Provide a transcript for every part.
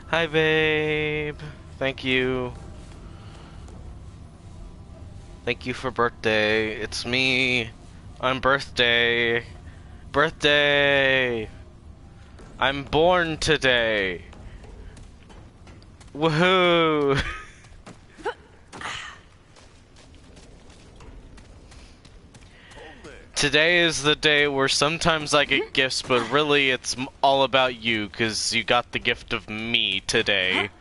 Hi, babe. Thank you. Thank you for birthday. It's me. I'm birthday. Birthday. I'm born today. Woohoo. Today is the day where sometimes I get gifts, but really it's all about you, because you got the gift of me today.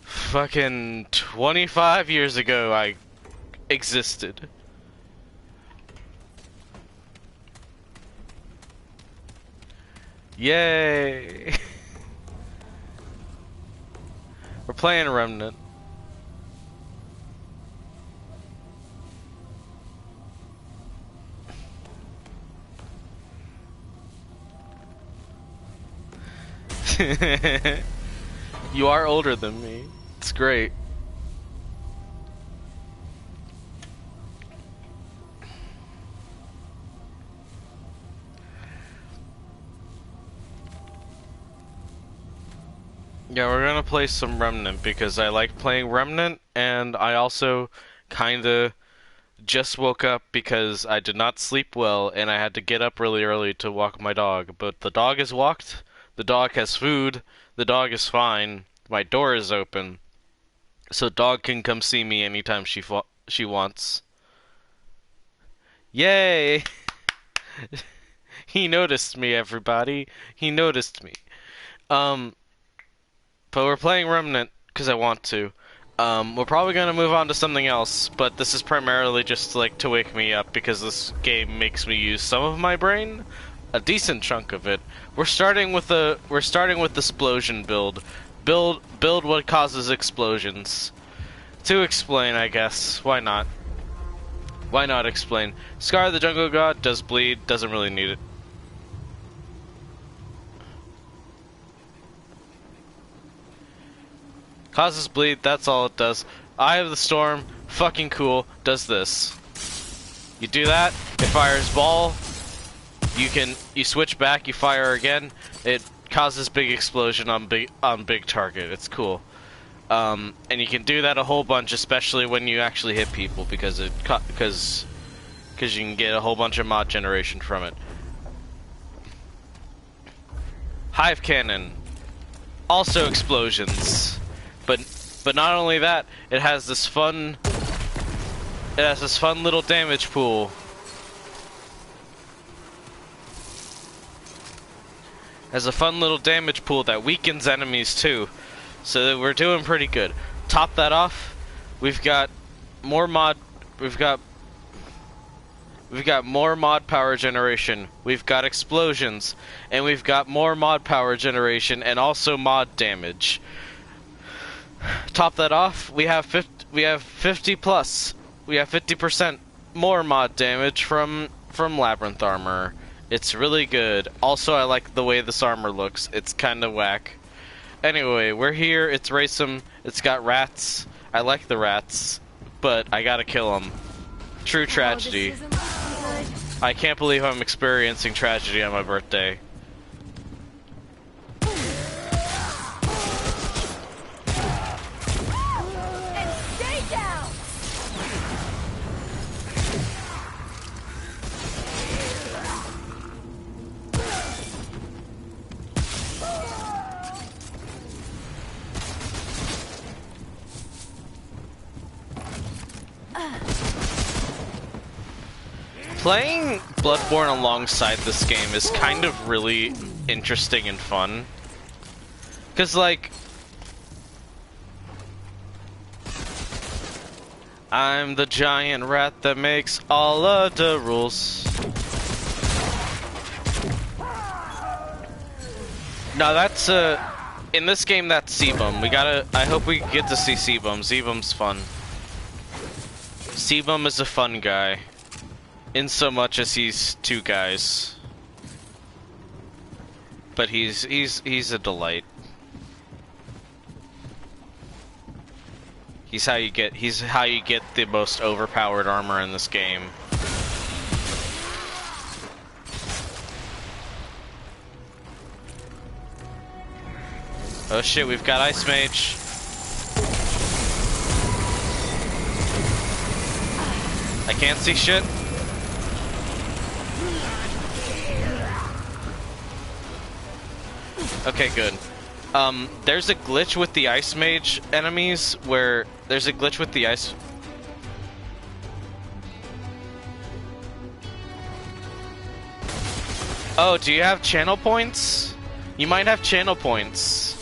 Fucking 25 years ago I existed. Yay! We're playing Remnant. You are older than me. It's great. Yeah, we're gonna play some Remnant because I like playing Remnant, and I also kinda just woke up because I did not sleep well and I had to get up really early to walk my dog. But the dog is walked, the dog has food, the dog is fine, my door is open, so dog can come see me anytime she wants. Yay! He noticed me, everybody. He noticed me. Um, but we're playing Remnant because I want to. We're probably gonna move on to something else, but this is primarily just like to wake me up because this game makes me use some of my brain, a decent chunk of it. We're starting with the explosion build. Build what causes explosions. To explain, I guess. Why not? Why not explain? Scar the Jungle God does bleed, doesn't really need it. Causes bleed, that's all it does. Eye of the Storm, fucking cool, does this. You do that, it fires ball, you switch back, you fire again, it causes big explosion on big target, it's cool. And you can do that a whole bunch, especially when you actually hit people, because you can get a whole bunch of mod generation from it. Hive Cannon, also explosions. But not only that, it has this fun little damage pool. Has a fun little damage pool that weakens enemies too. So that we're doing pretty good. Top that off, we've got more mod power generation. We've got explosions, and we've got more mod power generation and also mod damage. Top that off, we have 50 plus. We have 50% more mod damage from Labyrinth armor. It's really good. Also, I like the way this armor looks. It's kind of whack. Anyway, we're here. It's Racem. It's got rats. I like the rats, but I gotta kill them. True tragedy. I can't believe I'm experiencing tragedy on my birthday. Playing Bloodborne alongside this game is kind of really interesting and fun. Cause like, I'm the giant rat that makes all of the rules. No, that's in this game that's Sebum. I hope we get to see Sebum. Sebum's fun. Sebum is a fun guy. In so much as he's two guys. But he's a delight. He's how you get the most overpowered armor in this game. Oh shit, we've got Ice Mage. I can't see shit. Okay, good. There's a glitch with the Ice Mage enemies where there's a glitch with the ice. Oh, do you have channel points? You might have channel points.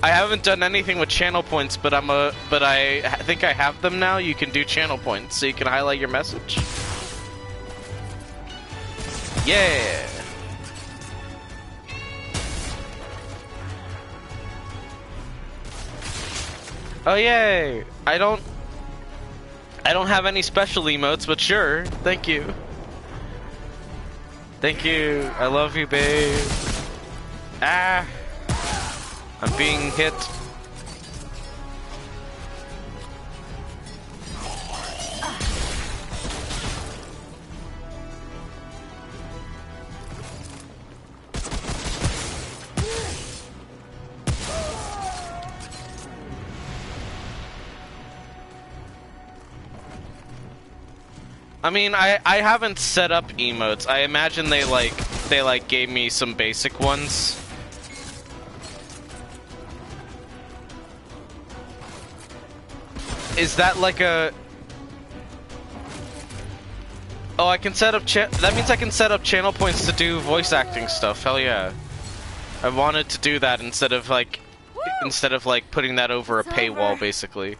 I haven't done anything with channel points, but I think I have them now. You can do channel points, so you can highlight your message. Yeah. Oh yay! I don't have any special emotes, but sure. Thank you. Thank you. I love you, babe. Ah! I'm being hit. I mean, I haven't set up emotes. I imagine they gave me some basic ones. Is that like a... Oh, I can set up that means I can set up channel points to do voice acting stuff. Hell yeah. I wanted to do that instead of like putting that over a paywall, basically.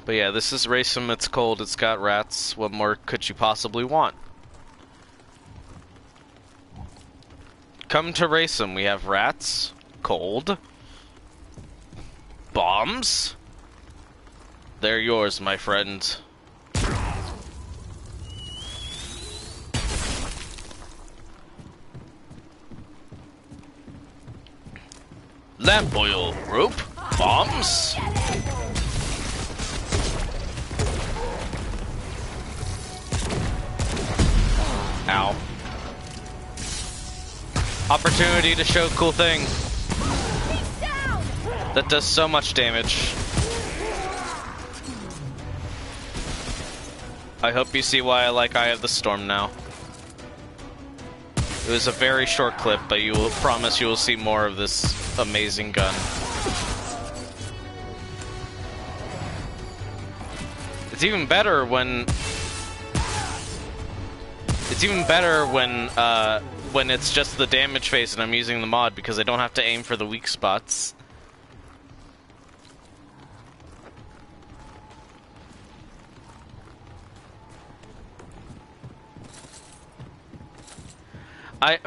But yeah, this is Racem, it's cold, it's got rats. What more could you possibly want? Come to Racem, we have rats, cold, bombs. They're yours, my friend. Lamp oil, rope, bombs. Ow. Opportunity to show cool thing. That does so much damage. I hope you see why I like Eye of the Storm now. It was a very short clip, but you will promise you will see more of this amazing gun. It's even better when it's just the damage phase and I'm using the mod because I don't have to aim for the weak spots. I'm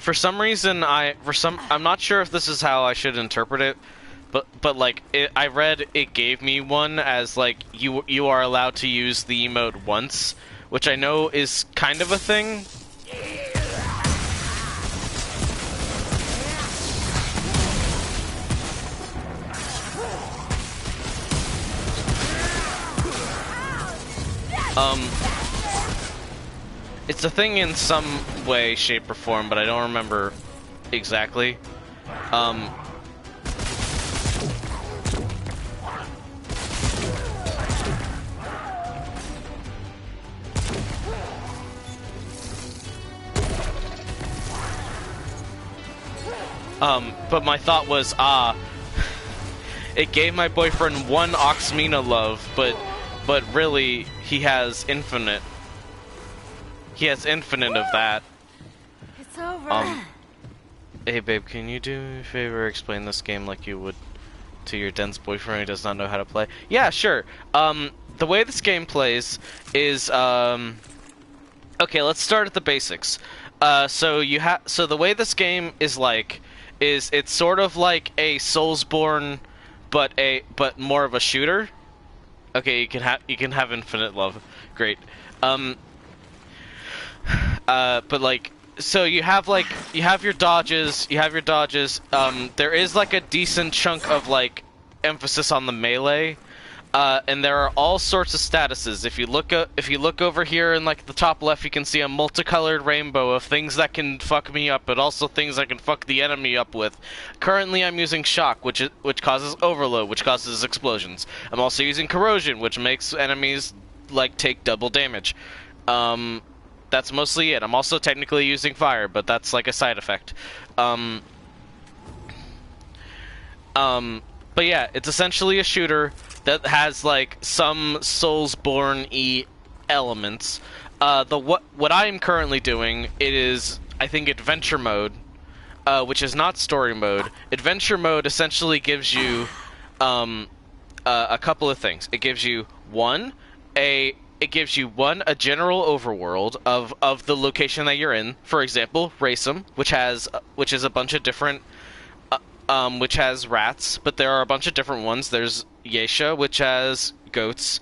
not sure if this is how I should interpret it, but like I read it gave me one as like you are allowed to use the emote once, which I know is kind of a thing. It's a thing in some way, shape, or form, but I don't remember exactly. But my thought was, it gave my boyfriend one Mena love, but really, he has infinite. He has infinite of that. It's over. Hey babe, can you do me a favor, explain this game like you would to your dense boyfriend who does not know how to play? Yeah, sure. The way this game plays is, okay, let's start at the basics. So the way this game is it's sort of like a Soulsborne, but more of a shooter. Okay, you can have infinite love. Great. But like, so you have your dodges. There is like a decent chunk of like emphasis on the melee. And there are all sorts of statuses. If you look over here in like the top left, you can see a multicolored rainbow of things that can fuck me up, but also things I can fuck the enemy up with. Currently, I'm using shock, which causes overload, which causes explosions. I'm also using corrosion, which makes enemies like take double damage. That's mostly it. I'm also technically using fire, but that's like a side effect. But yeah, it's essentially a shooter that has like some Soulsborne-y elements. What I am currently doing, it is, I think, adventure mode, which is not story mode. Adventure mode essentially gives you a couple of things. It gives you a general overworld of the location that you're in. For example, Racem, which is a bunch of different which has rats, but there are a bunch of different ones. There's Yeisha, which has goats.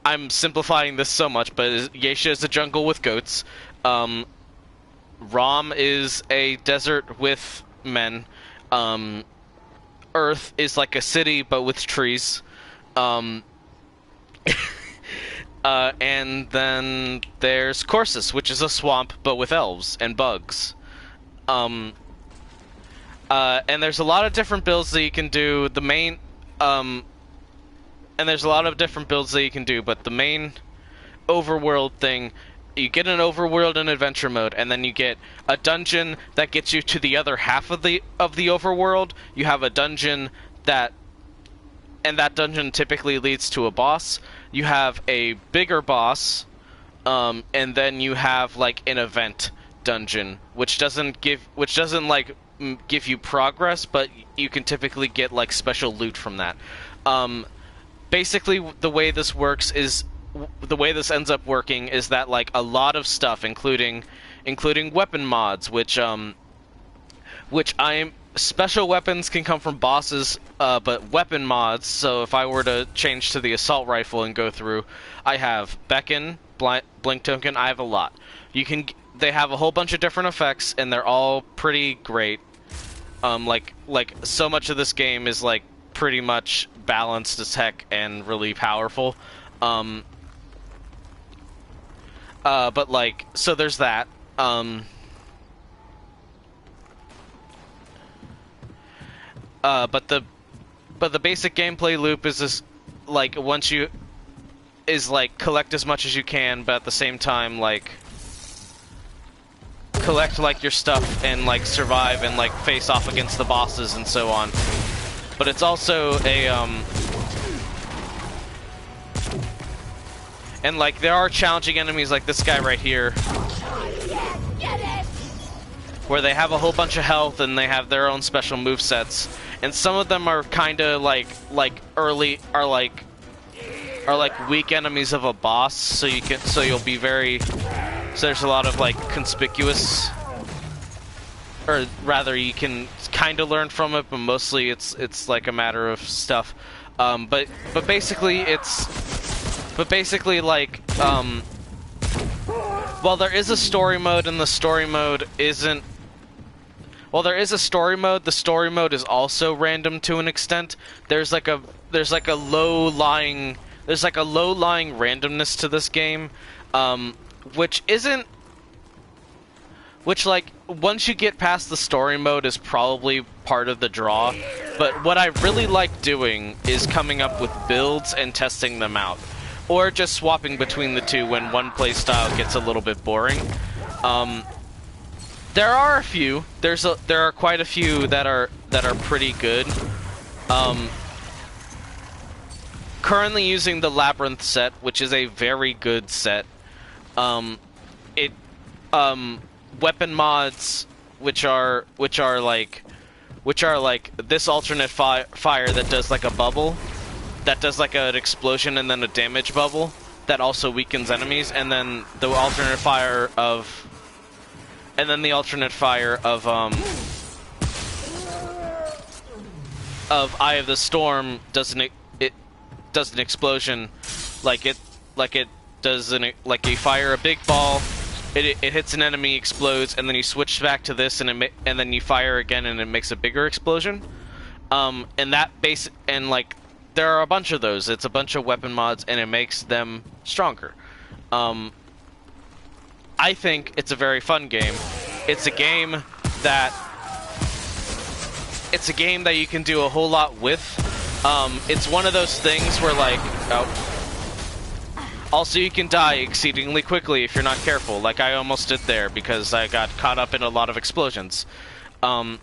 I'm simplifying this so much, but Yeisha is a jungle with goats. Ram is a desert with men. Earth is like a city, but with trees. And then there's Corsus, which is a swamp, but with elves and bugs. And there's a lot of different builds that you can do. But the main overworld thing, you get an overworld in adventure mode, and then you get a dungeon that gets you to the other half of the overworld. You have a dungeon and that dungeon typically leads to a boss. You have a bigger boss, and then you have like an event dungeon, which doesn't like give you progress, but you can typically get like special loot from that. Basically, the way this ends up working is that like a lot of stuff, including weapon mods, which special weapons can come from bosses, but weapon mods. So if I were to change to the assault rifle and go through, I have Beacon, Blink Token. I have a lot. They have a whole bunch of different effects, and they're all pretty great. Like so much of this game is like pretty much balanced as heck and really powerful. But like, so there's that. But the basic gameplay loop is this, like, collect as much as you can, but at the same time, like, collect like your stuff and like survive and like face off against the bosses and so on. But it's also a and like there are challenging enemies like this guy right here, where they have a whole bunch of health and they have their own special movesets, and some of them are kind of like weak enemies of a boss, so you'll be very. So there's a lot of like conspicuous, or rather you can kind of learn from it, but mostly it's like a matter of stuff. But basically like while there is a story mode, and the story mode isn't. While there is a story mode, the story mode is also random to an extent. There's like a low-lying randomness to this game. Which like once you get past the story mode is probably part of the draw, but what I really like doing is coming up with builds and testing them out, or just swapping between the two when one playstyle gets a little bit boring. There are a few. There are quite a few that are pretty good. Currently using the Labyrinth set, which is a very good set. Weapon mods, which are like this alternate fire that does like a bubble, that does like an explosion and then a damage bubble that also weakens enemies, and then the alternate fire of Eye of the Storm does an explosion, like you fire a big ball, it hits an enemy, explodes, and then you switch back to this, and then you fire again, and it makes a bigger explosion. And there are a bunch of those. It's a bunch of weapon mods, and it makes them stronger. I think it's a very fun game. It's a game that you can do a whole lot with. It's one of those things where, like, also you can die exceedingly quickly if you're not careful, like I almost did there because I got caught up in a lot of explosions. I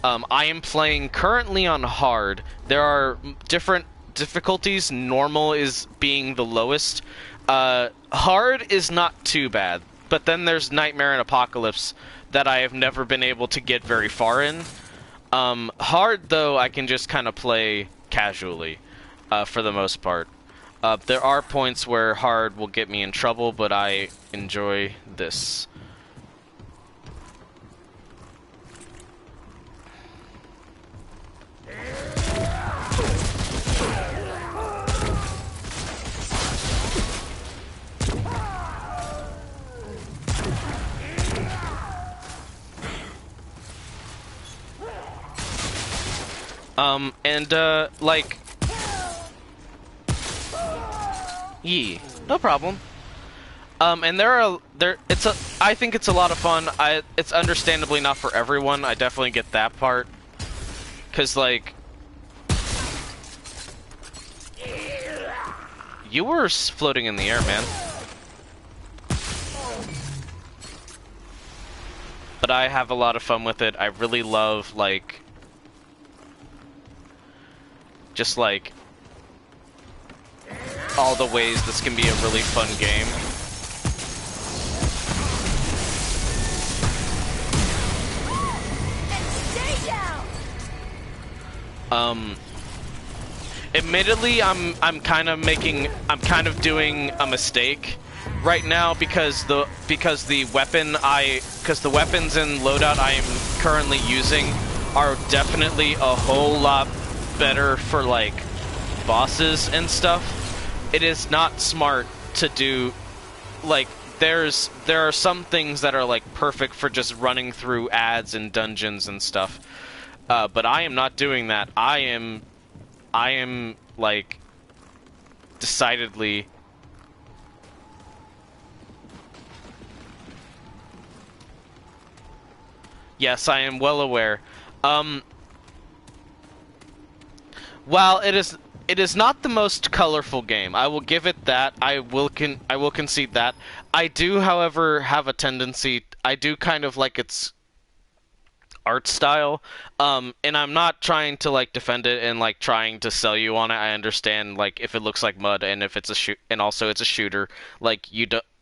am playing currently on hard. There are different difficulties. Normal is being the lowest. Hard is not too bad, but then there's Nightmare and Apocalypse that I have never been able to get very far in. Hard, though, I can just kind of play casually, for the most part. There are points where hard will get me in trouble, but I enjoy this. Like... Yee. No problem. And I think it's a lot of fun. It's understandably not for everyone. I definitely get that part. 'Cause, like... You were floating in the air, man. But I have a lot of fun with it. I really love, like... just, like... all the ways this can be a really fun game. Admittedly, I'm kind of doing a mistake right now because the weapons and loadout I am currently using are definitely a whole lot better for, like, bosses and stuff. It is not smart to do, like, there are some things that are, like, perfect for just running through ads and dungeons and stuff. But I am not doing that. I am, like, decidedly... Yes, I am well aware. While it is not the most colorful game, I will give it that. I will concede that. I do, however, have a tendency. I do kind of like its art style, and I'm not trying to, like, defend it and, like, trying to sell you on it. I understand, like, if it looks like mud and if it's and also it's a shooter. Like,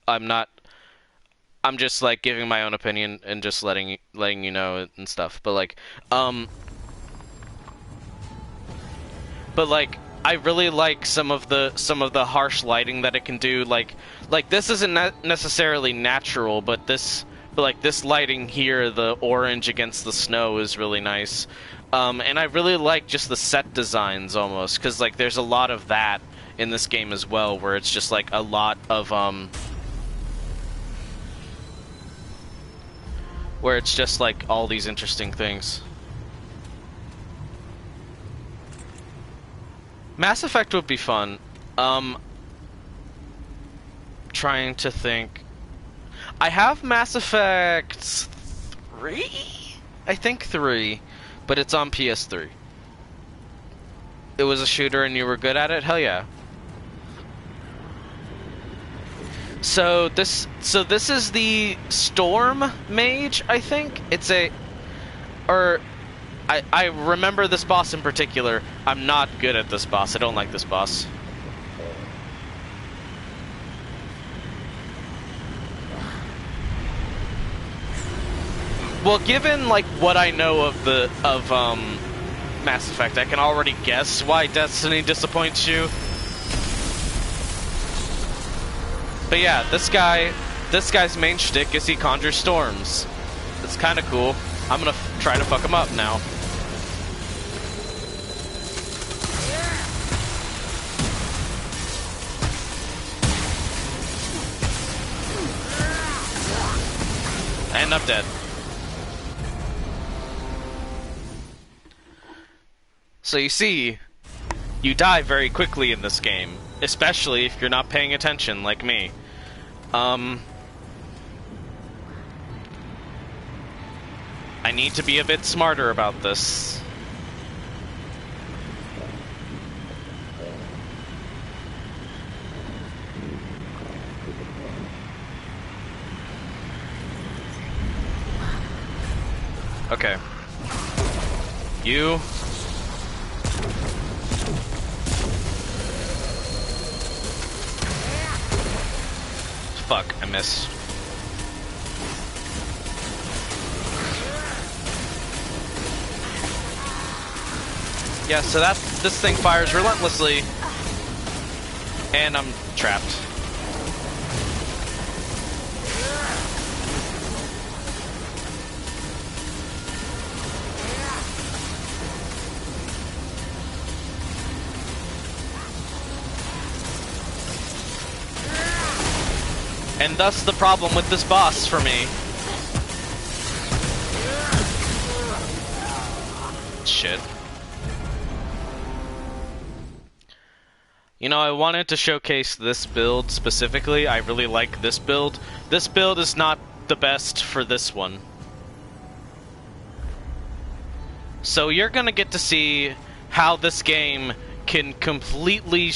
I'm just, like, giving my own opinion and just letting you know and stuff. But, like, I really like some of the harsh lighting that it can do. Like this isn't necessarily natural, but this lighting here, the orange against the snow, is really nice. And I really like just the set designs almost, because, like, there's a lot of that in this game as well, where it's just, like, a lot of where it's just, like, all these interesting things. Mass Effect would be fun. Trying to think. I have Mass Effect 3? I think 3, but it's on PS3. It was a shooter and you were good at it? Hell yeah. So this is the Storm Mage, I think. I remember this boss in particular. I'm not good at this boss. I don't like this boss. Well, given, like, what I know of Mass Effect, I can already guess why Destiny disappoints you. But yeah, this guy's main shtick is he conjures storms. It's kind of cool. I'm gonna try to fuck him up now. And I'm dead. So you see, you die very quickly in this game, especially if you're not paying attention like me. I need to be a bit smarter about this. Okay. You. Fuck, I missed. Yeah, so this thing fires relentlessly. And I'm trapped. And thus the problem with this boss for me. Shit. You know, I wanted to showcase this build specifically. I really like this build. This build is not the best for this one. So you're gonna get to see how this game can completely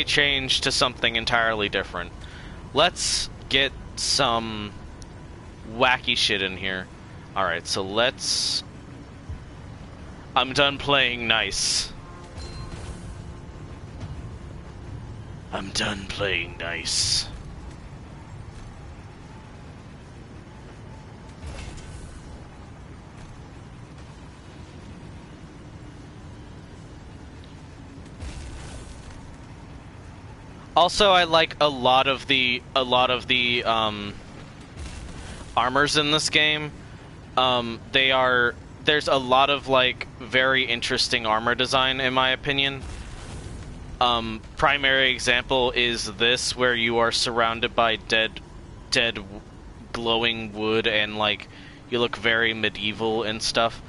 change to something entirely different. Let's get some wacky shit in here. Alright, so let's... I'm done playing nice. I'm done playing nice. Also, I like a lot of the armors in this game. There's a lot of like very interesting armor design in my opinion. Primary example is this, where you are surrounded by dead glowing wood and like you look very medieval and stuff.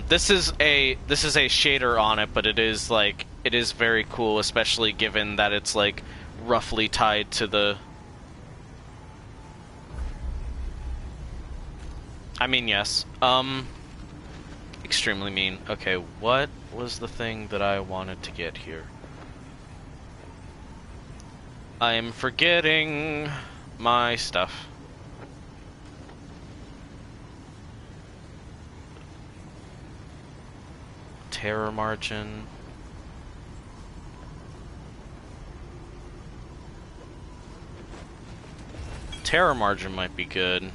This is a shader on it, but it is very cool, especially given that it's like roughly tied to the... I mean, yes. Extremely mean. Okay, what was the thing that I wanted to get here? I'm forgetting my stuff. Terror margin. Terror margin might be good.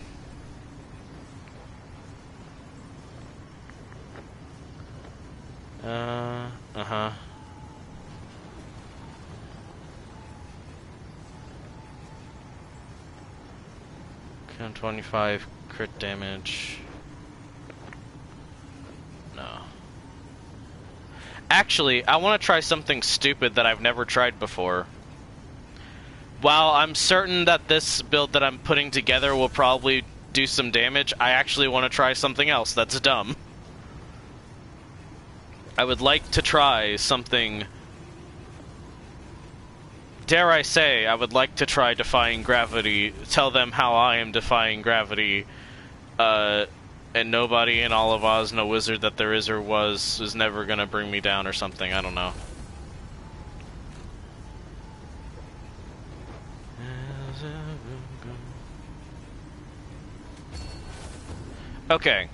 Uh-huh. 25 crit damage. No. Actually, I want to try something stupid that I've never tried before. While I'm certain that this build that I'm putting together will probably do some damage, I actually want to try something else that's dumb. I would like to try something... Dare I say, I would like to try defying gravity, tell them how I am defying gravity, and nobody in all of Oz, no wizard that there is or was, is never gonna bring me down or something, I don't know. Okay.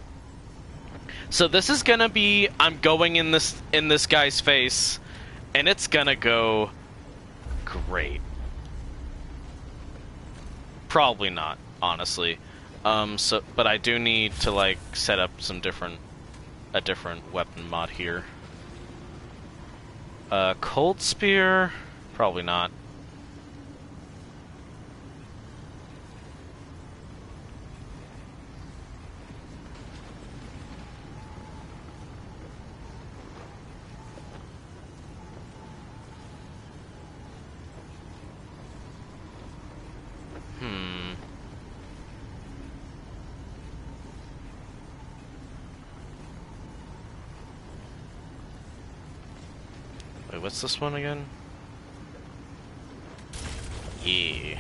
So this is gonna be, I'm going in this guy's face, and it's gonna go great. Probably not, honestly. But I do need to like set up a different weapon mod here. Cold Spear? Probably not. Wait, what's this one again? Yeah.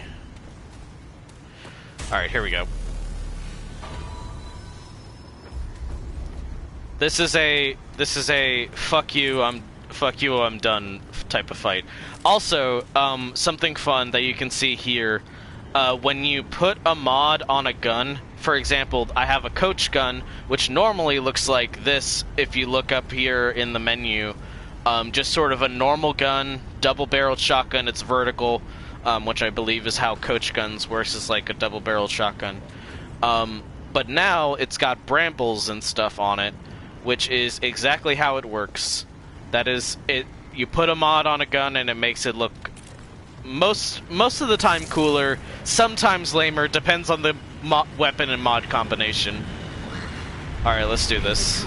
Alright, here we go. This is a fuck you, I'm done type of fight. Also, something fun that you can see here, when you put a mod on a gun, for example, I have a coach gun, which normally looks like this if you look up here in the menu. Just sort of a normal gun, double-barreled shotgun, it's vertical, which I believe is how coach guns works, is like a double-barreled shotgun. But now it's got brambles and stuff on it, which is exactly how it works. That is, you put a mod on a gun and it makes it look most of the time cooler, sometimes lamer, depends on the weapon and mod combination. Alright, let's do this.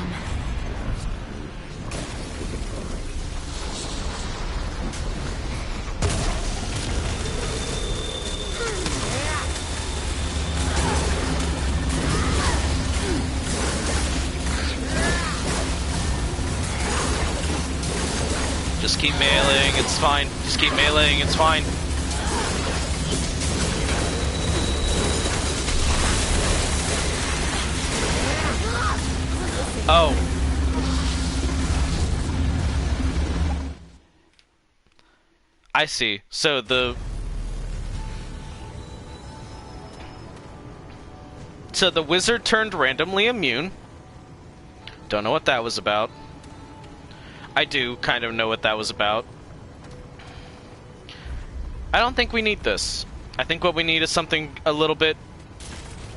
Just keep meleeing, it's fine. Just keep meleeing, it's fine. Oh. I see. So the wizard turned randomly immune. Don't know what that was about. I do kind of know what that was about. I don't think we need this. I think what we need is something a little bit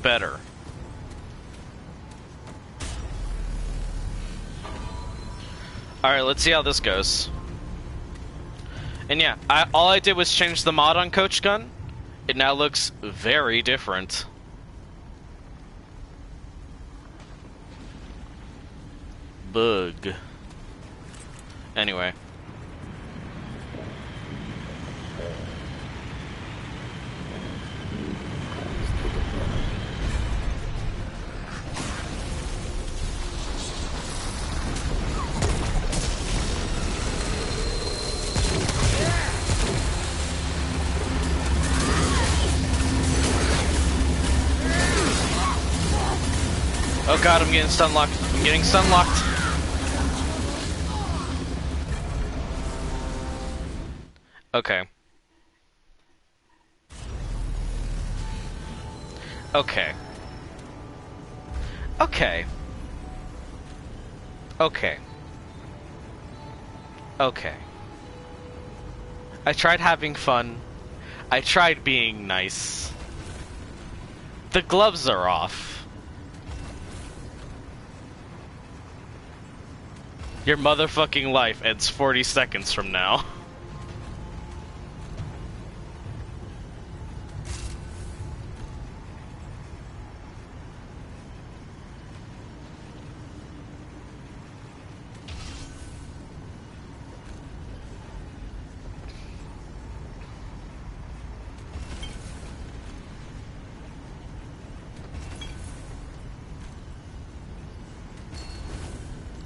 better. Alright, let's see how this goes. And yeah, all I did was change the mod on Coach Gun. It now looks very different. Bug. Anyway. Oh god, I'm getting stun locked. I'm getting stun locked. Okay. Okay. Okay. Okay. Okay. I tried having fun. I tried being nice. The gloves are off. Your motherfucking life ends 40 seconds from now.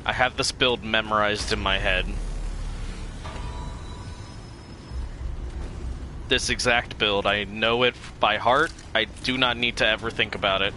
I have this build memorized in my head. This exact build, I know it by heart. I do not need to ever think about it.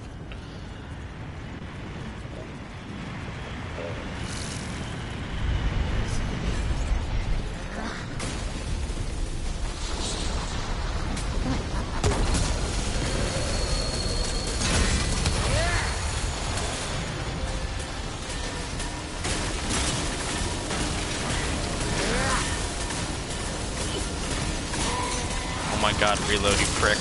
Oh my god, reload, you prick.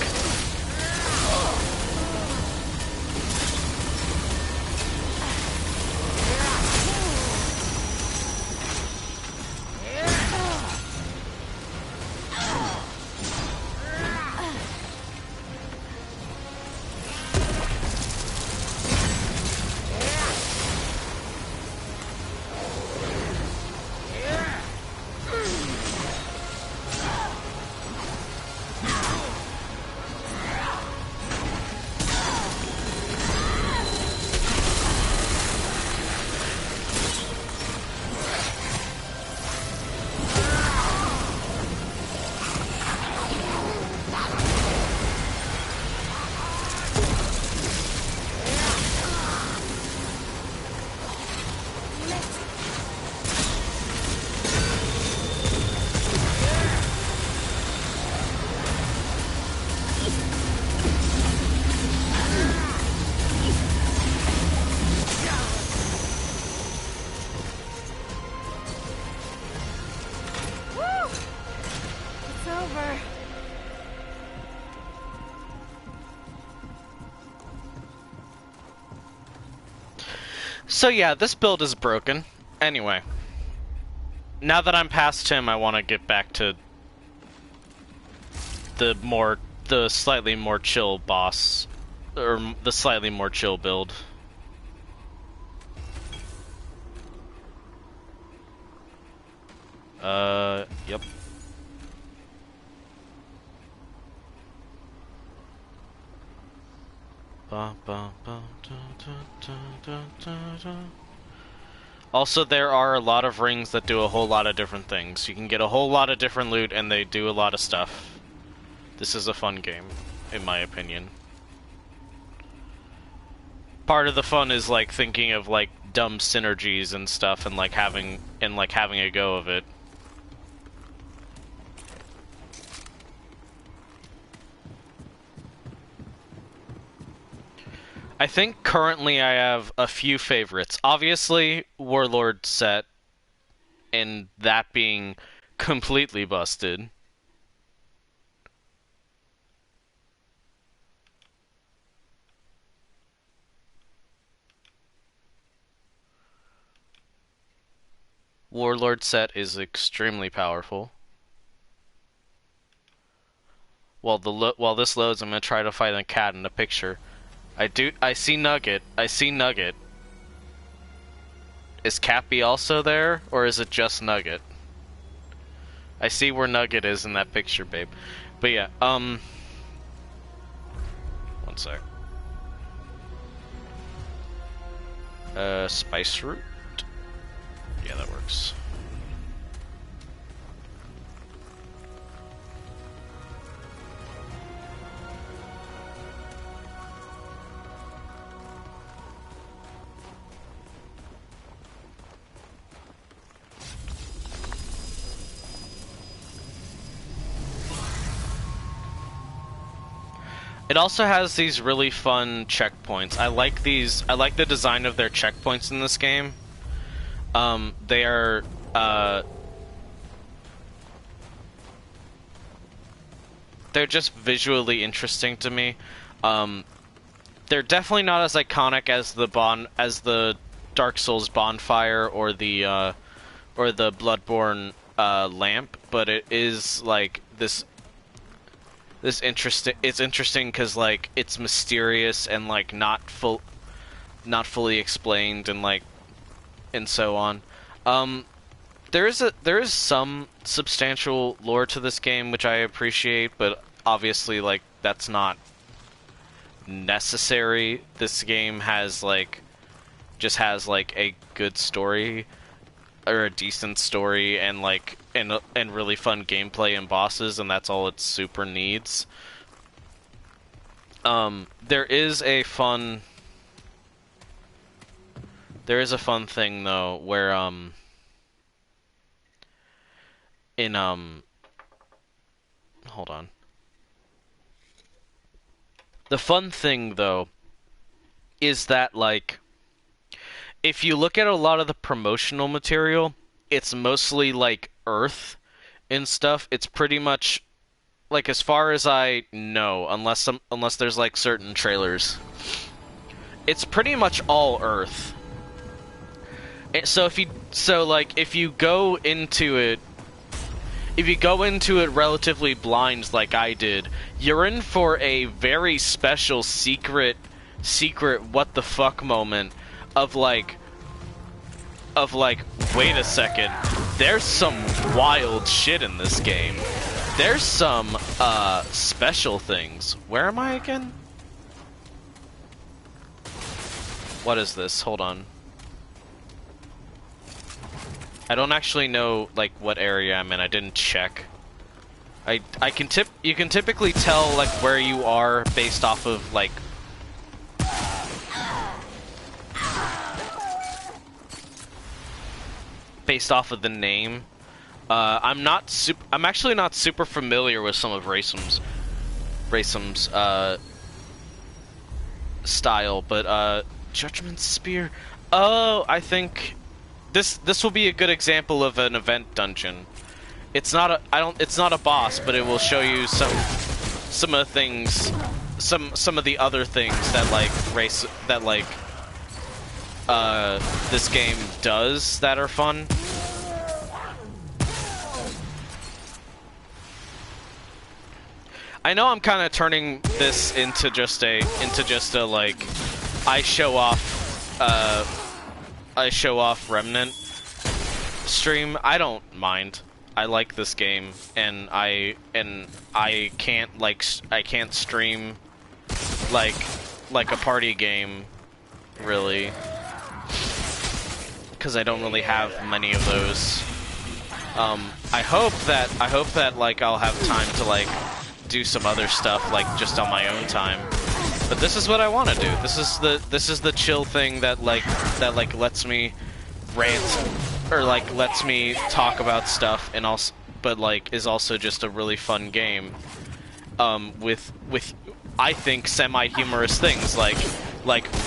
So yeah, this build is broken. Anyway. Now that I'm past him, I want to get back to the slightly more chill boss, or the slightly more chill build. Yep. Also, there are a lot of rings that do a whole lot of different things. You can get a whole lot of different loot, and they do a lot of stuff. This is a fun game, in my opinion. Part of the fun is like thinking of like dumb synergies and stuff, and like having a go of it. I think currently I have a few favorites. Obviously, Warlord set, and that being completely busted. Warlord set is extremely powerful. While this loads, I'm gonna try to find a cat in the picture. I see Nugget. I see Nugget. Is Cappy also there, or is it just Nugget? I see where Nugget is in that picture, babe. But yeah, one sec. Spice root? Yeah, that works. It also has these really fun checkpoints. I like these. I like the design of their checkpoints in this game. They are, they're just visually interesting to me. They're definitely not as iconic as the Dark Souls bonfire or the Bloodborne lamp, but it is like this interesting. It's interesting because like it's mysterious and like not fully explained, and like and so on. There is some substantial lore to this game which I appreciate, but obviously like that's not necessary. This game has like just has like a good story, or a decent story, and like and really fun gameplay and bosses, and that's all it super needs. There is a fun thing though where hold on. The fun thing though is that like if you look at a lot of the promotional material, it's mostly like Earth and stuff. It's pretty much like, as far as I know, unless there's like certain trailers, it's pretty much all Earth. So if you go into it relatively blind like I did, you're in for a very special secret what the fuck moment of like, wait a second, there's some wild shit in this game. There's some special things. Where am I again? What is this? Hold on. I don't actually know like what area I'm in. I didn't check. You can typically tell like where you are based off of like the name. I'm actually not super familiar with some of Raysum's style, but Judgment Spear. Oh, I think this will be a good example of an event dungeon. It's not a boss, but it will show you some of the things, some of the other things that like this game does that are fun. I know I'm kind of turning this into just a like I show off Remnant stream. I don't mind. I like this game, and I can't stream like a party game really, because I don't really have many of those. I hope that like I'll have time to like do some other stuff like just on my own time. But this is what I want to do. This is the chill thing that lets me rant or like lets me talk about stuff, and also but like is also just a really fun game. With I think semi-humorous things like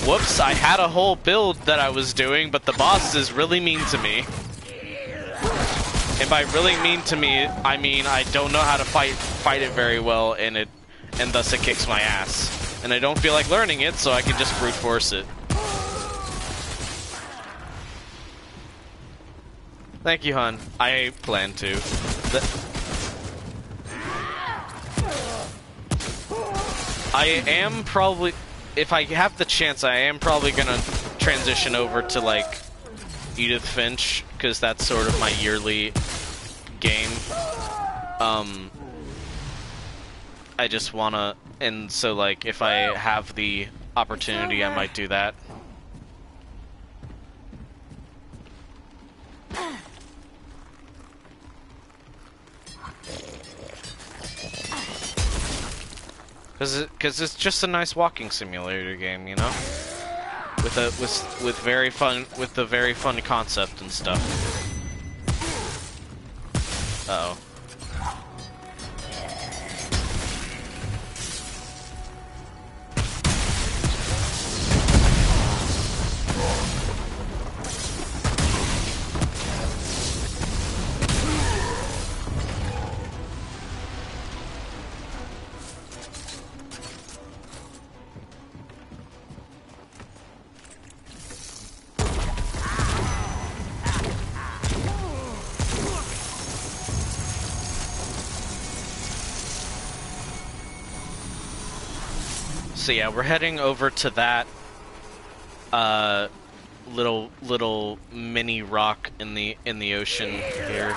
whoops, I had a whole build that I was doing, but the boss is really mean to me. And by really mean to me, I mean I don't know how to fight it very well, and thus it kicks my ass. And I don't feel like learning it, so I can just brute force it. Thank you, hon. I plan to. I am probably, if I have the chance, I am probably gonna transition over to like Edith Finch, because that's sort of my yearly game. I just wanna, and so like if I have the opportunity, I might do that. Because it's just a nice walking simulator game, you know, with a very fun concept and stuff. Uh-oh. So yeah, we're heading over to that little mini rock in the ocean here.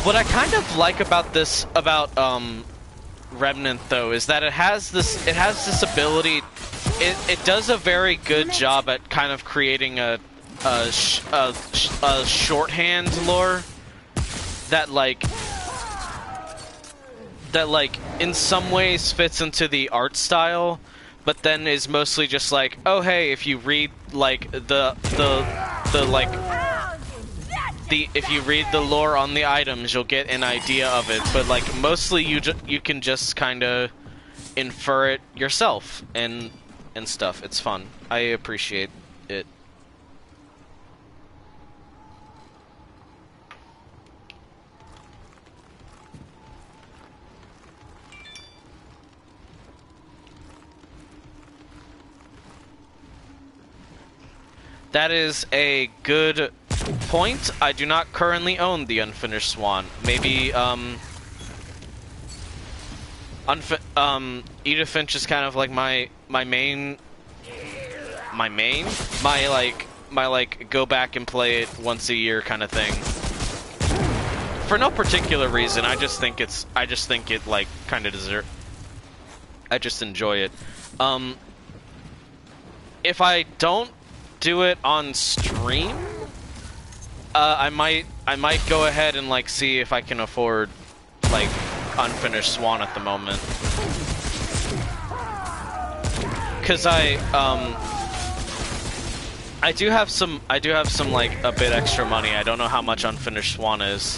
What I kind of like about this Remnant though is that it has this ability. It does a very good job at kind of creating a shorthand lore that in some ways fits into the art style, but then is mostly just like, oh hey, if you read like if you read the lore on the items, you'll get an idea of it. But like mostly you can just kind of infer it yourself and stuff. It's fun. I appreciate it. That is a good point. I do not currently own the Unfinished Swan. Maybe, Edith Finch is kind of like my go back and play it once a year kind of thing. For no particular reason. I just think it like kind of deserve. I just enjoy it. If I don't do it on stream, I might go ahead and like see if I can afford like Unfinished Swan at the moment, because I do have some like a bit extra money. I don't know how much Unfinished Swan is.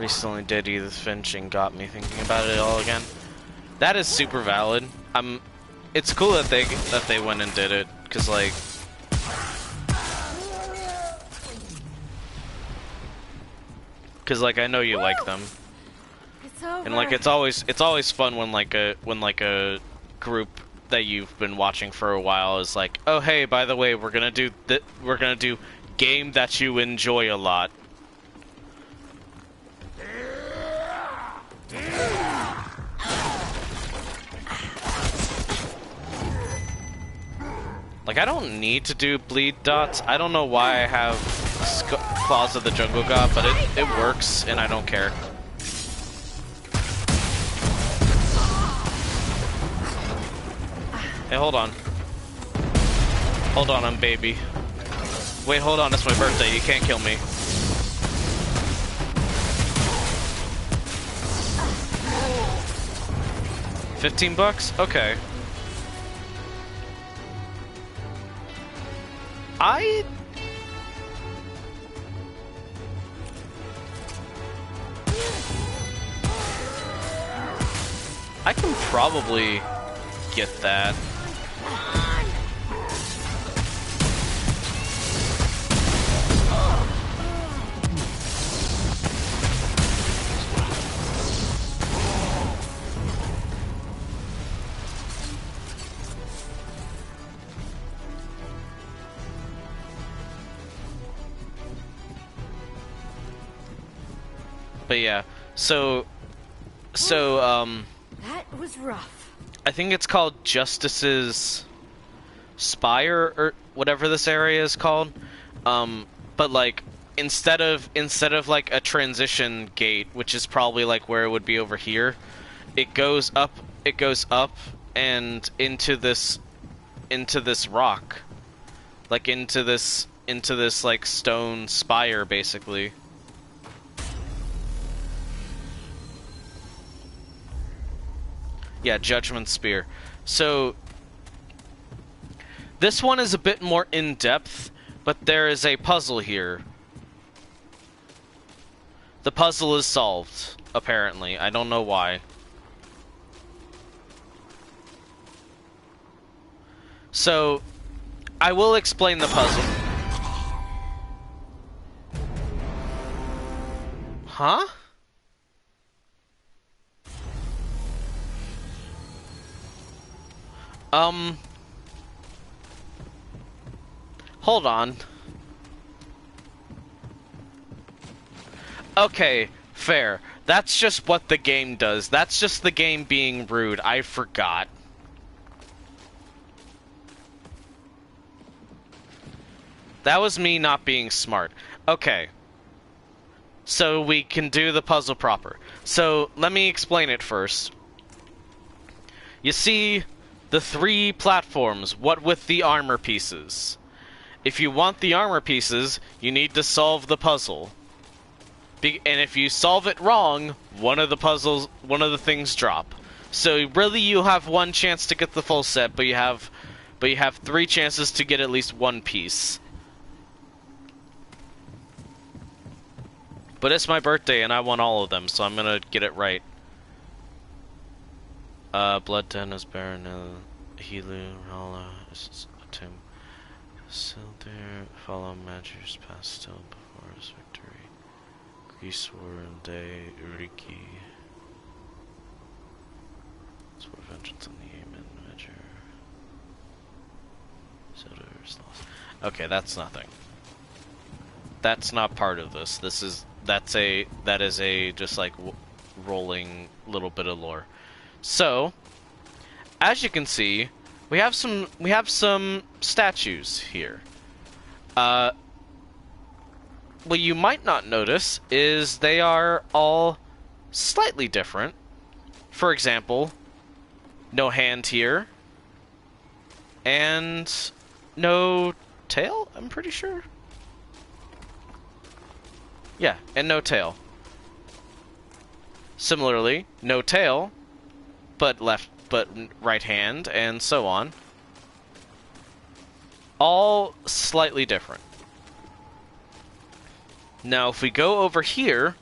Recently did Edith Finch and got me thinking about it all again. That is super valid. It's cool that they went and did it, cause like, I know you like them, It's over. and like it's always fun when like a group that you've been watching for a while is like, oh hey, by the way, we're gonna do game that you enjoy a lot. Like, I don't need to do bleed dots. I don't know why I have Claws of the Jungle God, but it works, and I don't care. Hey, hold on. Hold on, I'm baby. Wait, hold on, it's my birthday. You can't kill me. $15? Okay. I can probably get that. But yeah, so That was rough. I think it's called Justice's Spire or whatever this area is called. But like instead of like a transition gate, which is probably like where it would be over here, it goes up and into this rock. Like into this like stone spire basically. Yeah, Judgment Spear. So, this one is a bit more in-depth, but there is a puzzle here. The puzzle is solved, apparently. I don't know why. So, I will explain the puzzle. Huh? Hold on. Okay, fair. That's just what the game does. That's just the game being rude. I forgot. That was me not being smart. Okay. So we can do the puzzle proper. So, let me explain it first. You see the 3 platforms, what with the armor pieces. If you want the armor pieces, you need to solve the puzzle. And if you solve it wrong, one of the things drop. So really you have 1 chance to get the full set, but you have 3 chances to get at least 1 piece. But it's my birthday and I want all of them, so I'm gonna get it right. Blood Den is barren, Helu, Rala, Tim. Still there, follow Magier's path still before his victory. Griswar de Uriki. Swear vengeance on the Amen Magier. Zelda's lost. Okay, that's nothing. That's not part of this. That is a just like rolling little bit of lore. So, as you can see, we have some statues here. What you might not notice is they are all slightly different. For example, no hand here, and no tail, I'm pretty sure. Yeah, and no tail. Similarly, no tail, but right hand, and so on. All slightly different. Now, if we go over here,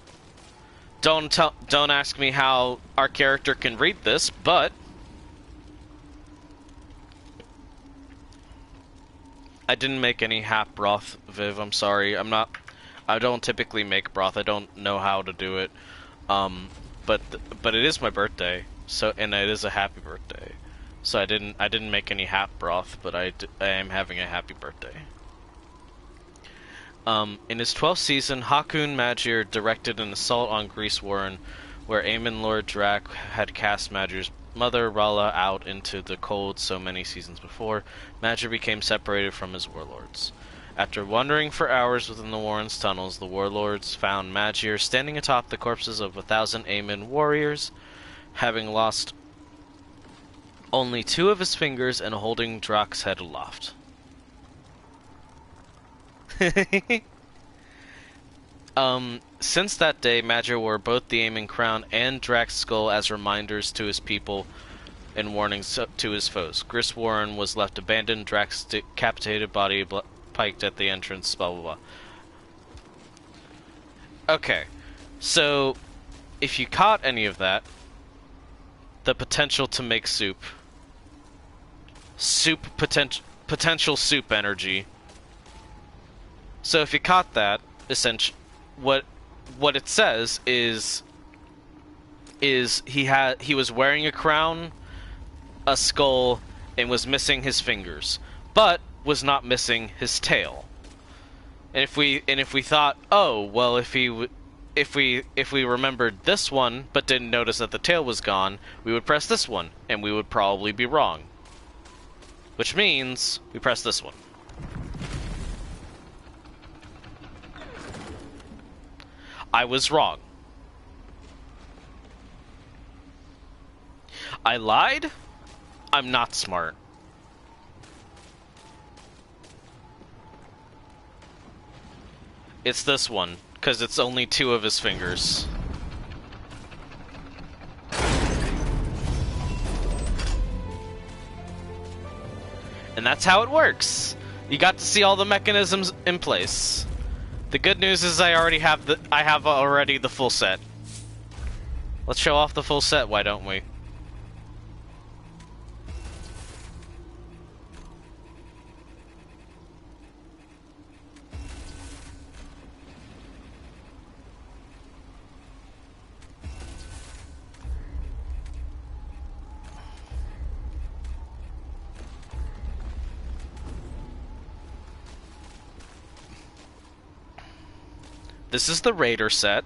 Don't ask me how our character can read this, but I didn't make any hap broth, Viv. I'm sorry. I don't typically make broth. I don't know how to do it. But it is my birthday, so and it is a happy birthday. So I didn't make any hap broth, but I am having a happy birthday. In his 12th season, Hakun Magir directed an assault on Grease Warren, where Aemon Lord Drac had cast Magir's mother, Rala, out into the cold so many seasons before. Magir became separated from his warlords. After wandering for hours within the Warren's tunnels, the warlords found Magir standing atop the corpses of 1,000 Aemon warriors, having lost only 2 of his fingers and holding Drac's head aloft. Since that day, Magir wore both the Aemon crown and Drac's skull as reminders to his people and warnings to his foes. Gris Warren was left abandoned, Drac's decapitated body piked at the entrance, blah blah blah. Okay, so if you caught any of that, the potential to make soup potential soup energy. So if you caught that, essentially, what it says is he was wearing a crown, a skull, and was missing his fingers, but was not missing his tail. And if we thought, oh well, if we remembered this one but didn't notice that the tail was gone, we would press this one, and we would probably be wrong. Which means we press this one. I was wrong. I lied? I'm not smart. It's this one, because it's only 2 of his fingers. And that's how it works. You got to see all the mechanisms in place. The good news is I have already the full set. Let's show off the full set, why don't we? This is the Raider set.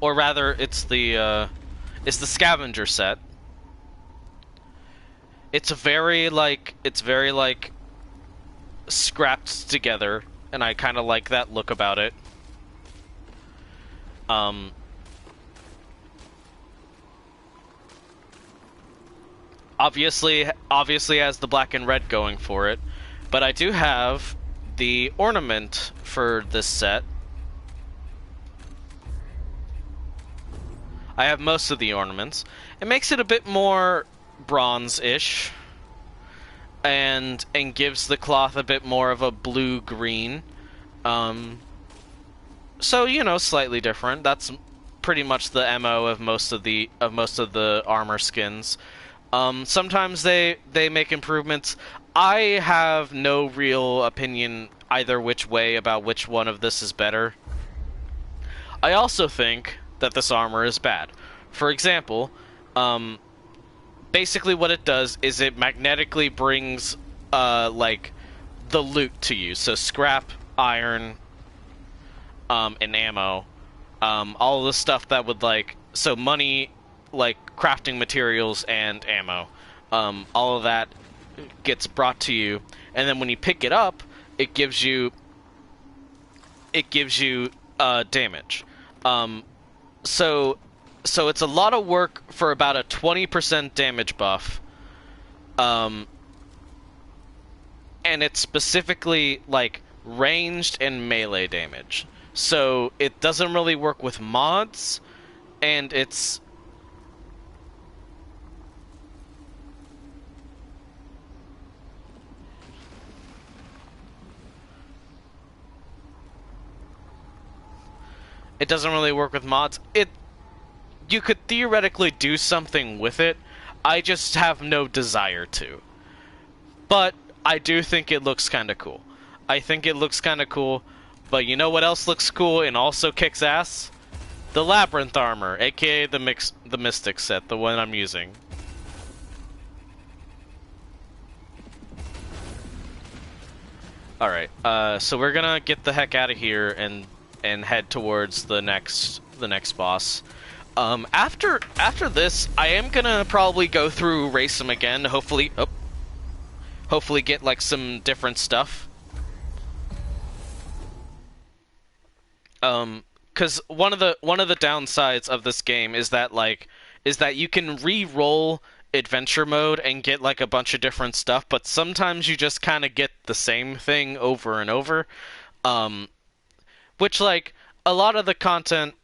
Or rather, it's the Scavenger set. It's very scrapped together, and I kind of like that look about it. Obviously has the black and red going for it, but I do have the ornament for this set. I have most of the ornaments. It makes it a bit more bronze-ish, and gives the cloth a bit more of a blue-green. So you know, slightly different. That's pretty much the MO of most of the armor skins. Sometimes they make improvements. I have no real opinion either which way about which one of this is better. I also think that this armor is bad. For example, basically what it does is it magnetically brings like the loot to you. So scrap, iron, and ammo, all the stuff that would so money, like crafting materials and ammo, all of that gets brought to you, and then when you pick it up, it gives you damage. So it's a lot of work for about a 20% damage buff. And it's specifically like ranged and melee damage. So it doesn't really work with mods, and it's It doesn't really work with mods. You could theoretically do something with it. I just have no desire to. But I do think it looks kind of cool. I think it looks kind of cool. But you know what else looks cool and also kicks ass? The Labyrinth armor, aka the Mystic set, the one I'm using. Alright, so we're gonna get the heck out of here and head towards the next boss. After this, I am gonna probably go through race them again, hopefully get like some different stuff. Because one of the downsides of this game is that you can re-roll adventure mode and get like a bunch of different stuff, but sometimes you just kind of get the same thing over and over. Which like a lot of the content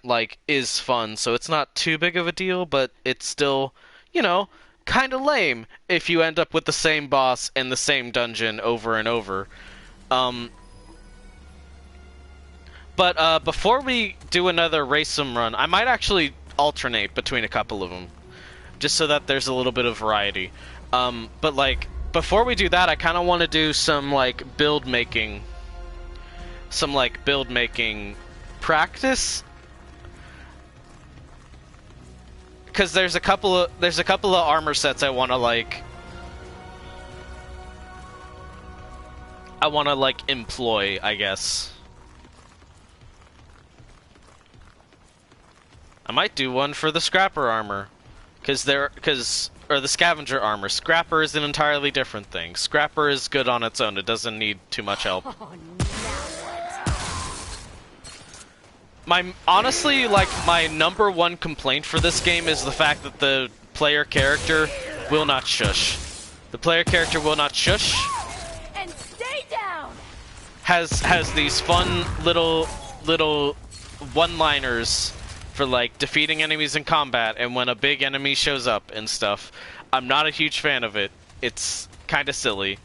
like is fun, so it's not too big of a deal, but it's still, you know, kind of lame if you end up with the same boss in the same dungeon over and over. But before we do another race sim run, I might actually alternate between a couple of them, just so that there's a little bit of variety. But like before we do that, I kind of want to do some like build making practice, because there's a couple of armor sets I want to employ, I guess. I might do one for the Scrapper armor, or the Scavenger armor. Scrapper is an entirely different thing. Scrapper is good on its own. It doesn't need too much help. Honestly, like, my number one complaint for this game is the fact that the player character will not shush. The player character will not shush. And stay down. Has these fun little one-liners for like defeating enemies in combat and when a big enemy shows up and stuff. I'm not a huge fan of it. It's kind of silly.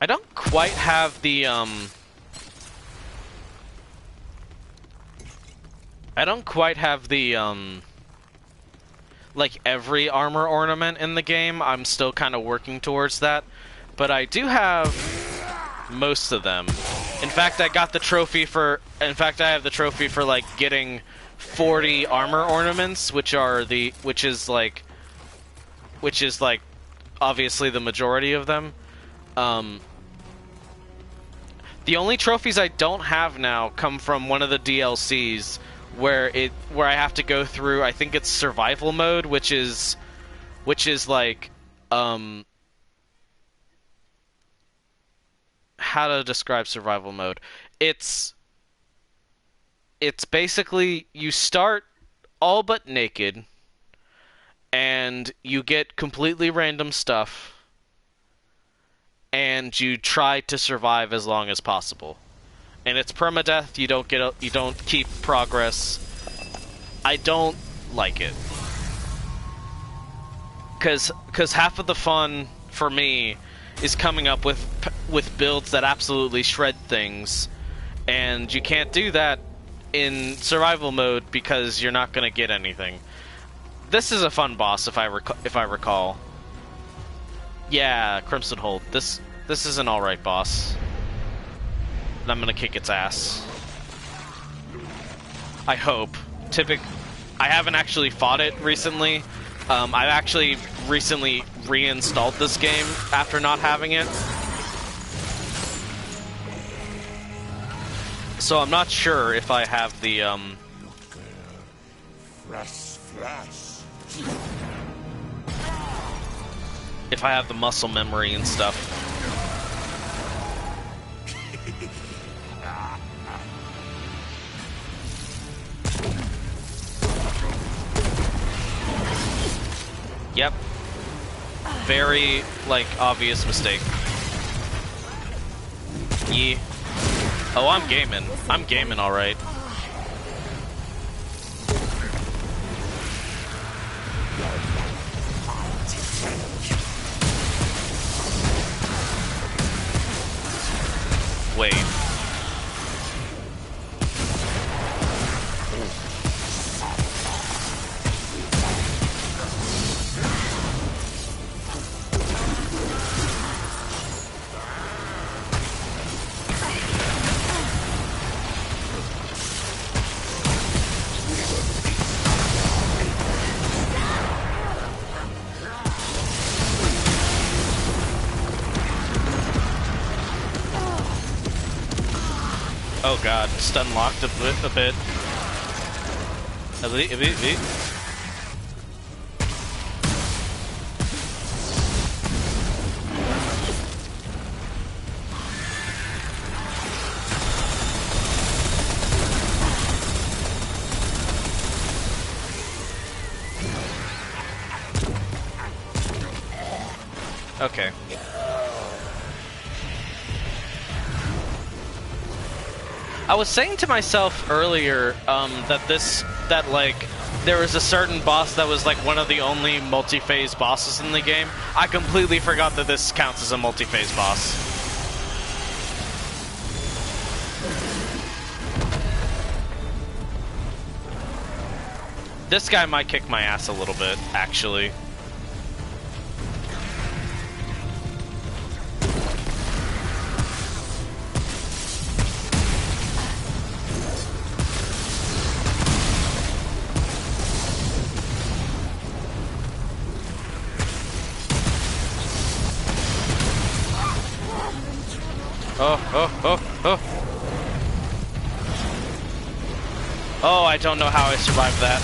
I don't quite have the like every armor ornament in the game. I'm still kind of working towards that, but I do have most of them. In fact, I have the trophy for like getting 40 armor ornaments, which is like obviously the majority of them. The only trophies I don't have now come from one of the DLCs where I have to go through, I think it's survival mode, which is like how to describe survival mode. It's basically you start all but naked and you get completely random stuff and you try to survive as long as possible. And it's permadeath. You don't keep progress. I don't like it, cause half of the fun for me is coming up with builds that absolutely shred things, and you can't do that in survival mode because you're not gonna get anything. This is a fun boss if I recall. Yeah, Crimson Hold. This is an alright boss. And I'm gonna kick its ass. I hope. I haven't actually fought it recently. I've actually recently reinstalled this game after not having it. So I'm not sure if I have the if I have the muscle memory and stuff. Yep. Very, like, obvious mistake. Yee. Oh, I'm gaming. I'm gaming alright. Wait. Oh god, just unlocked a bit. Okay. I was saying to myself earlier that like there was a certain boss that was like one of the only multi-phase bosses in the game. I completely forgot that this counts as a multi-phase boss. This guy might kick my ass a little bit, actually. Oh, I don't know how I survived that.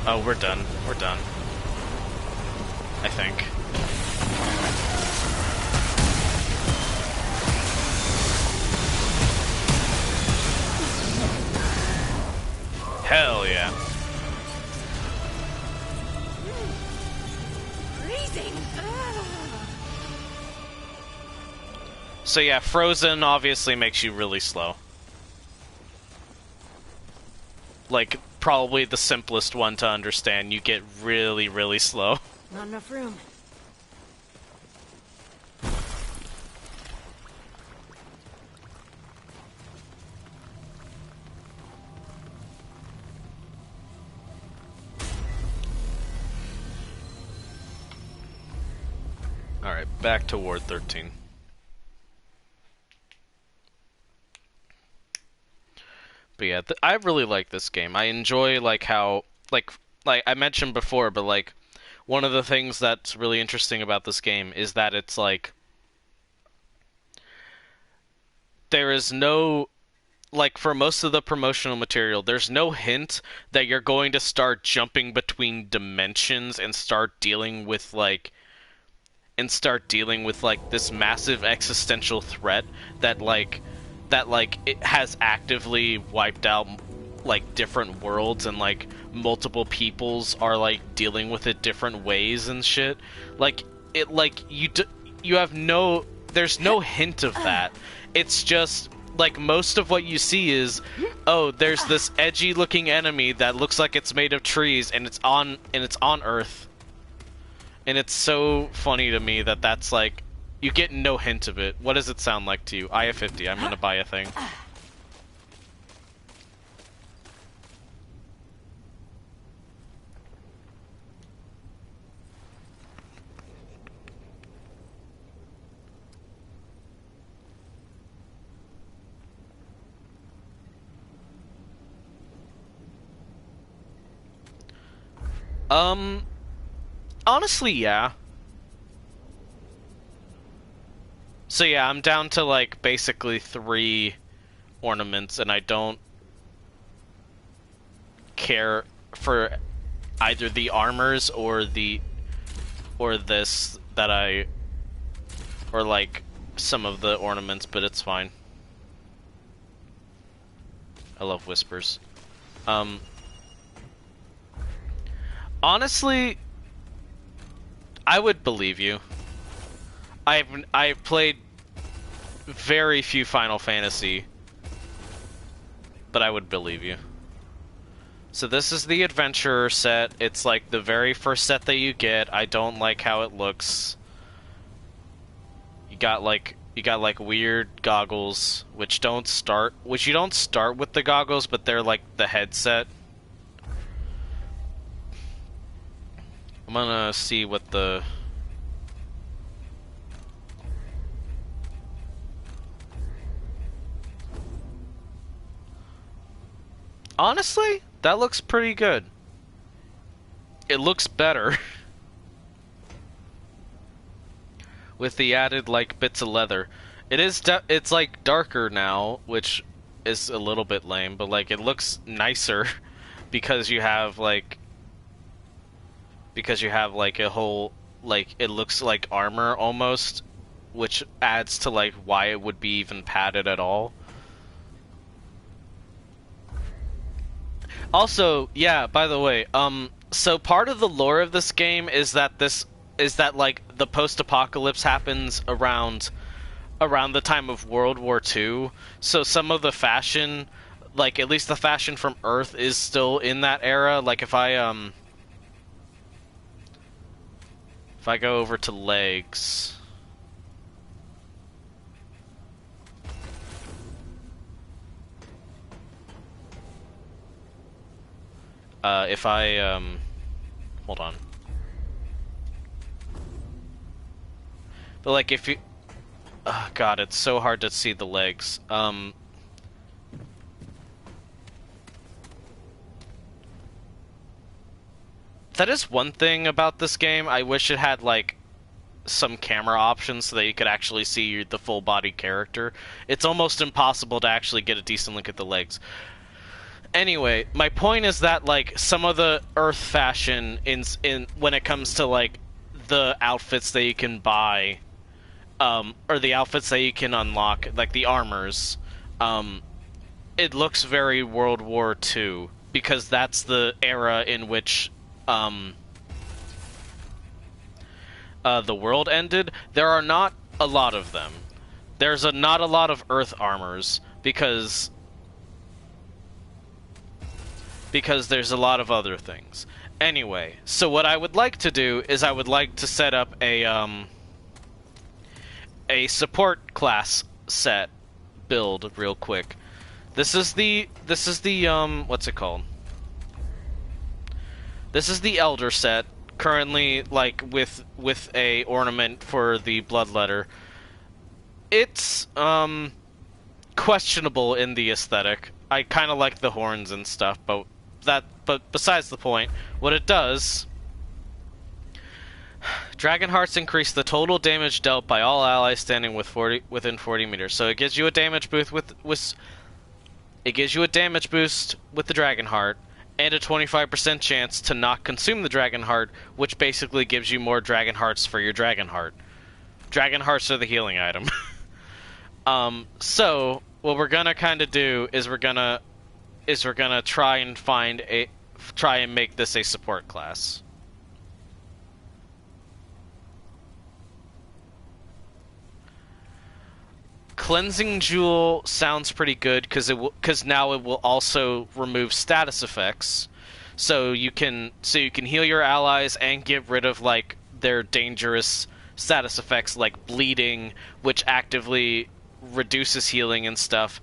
Oh, we're done. We're done. I think. Hell yeah. Freezing. So yeah, Frozen obviously makes you really slow. Like, probably the simplest one to understand. You get really, really slow. Not enough room. Alright, back to Ward 13. But yeah, I really like this game. I enjoy, like, how, like I mentioned before, but, like, one of the things that's really interesting about this game is that it's, like, there is no, like, for most of the promotional material, there's no hint that you're going to start jumping between dimensions and start dealing with, like, this massive existential threat that it has actively wiped out like different worlds, and like multiple peoples are like dealing with it different ways and shit. Like it, like you have no, there's no hint of that. It's just like most of what you see is, oh, there's this edgy looking enemy that looks like it's made of trees and it's on Earth. And it's so funny to me that that's like, you get no hint of it. What does it sound like to you? I have 50. I'm gonna buy a thing. Honestly, yeah. So yeah, I'm down to like basically 3 ornaments, and I don't care for either the armors or this that I or like some of the ornaments, but it's fine. I love whispers. Honestly, I would believe you. I've played very few Final Fantasy, but I would believe you. So this is the Adventurer set. It's like the very first set that you get. I don't like how it looks. You got like weird goggles, which you don't start with the goggles, but they're like the headset. I'm gonna see what the... Honestly, that looks pretty good. It looks better. With the added, like, bits of leather. It's like darker now, which is a little bit lame, but like it looks nicer because you have like a whole, like, it looks like armor almost, which adds to like why it would be even padded at all. Also, yeah, by the way, so part of the lore of this game is that like the post-apocalypse happens around the time of World War II. So some of the fashion, like at least the fashion from Earth, is still in that era. Like if I go over to legs, if I hold on. But like if you, oh god, it's so hard to see the legs. That is one thing about this game. I wish it had like some camera options so that you could actually see the full body character. It's almost impossible to actually get a decent look at the legs. Anyway, my point is that like some of the Earth fashion in when it comes to like the outfits that you can buy, or the outfits that you can unlock, like the armors, it looks very World War II because that's the era in which the world ended. There are not a lot of them. There's not a lot of Earth armors because there's a lot of other things. Anyway, so what I would like to do is I would like to set up a support class set build real quick. This is the what's it called? This is the Elder set, currently like with a ornament for the bloodletter. It's questionable in the aesthetic. I kind of like the horns and stuff, but besides the point, what it does, Dragon Hearts increase the total damage dealt by all allies standing within 40 meters. So it gives you a damage boost with the Dragon Heart, and a 25% chance to not consume the Dragon Heart, which basically gives you more Dragon Hearts for your Dragon Heart. Dragon Hearts are the healing item. So what we're gonna kind of do is we're gonna try and make this a support class. Cleansing Jewel sounds pretty good because now it will also remove status effects, so you can heal your allies and get rid of like their dangerous status effects like bleeding, which actively reduces healing and stuff.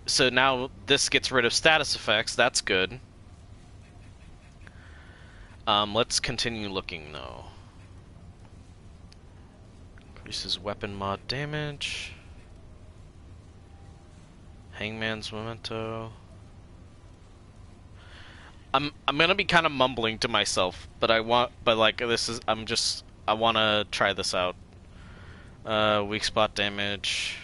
So now this gets rid of status effects. That's good. Let's continue looking though. Increases weapon mod damage. Hangman's Memento. I'm gonna be kind of mumbling to myself, but I want to try this out. Weak spot damage.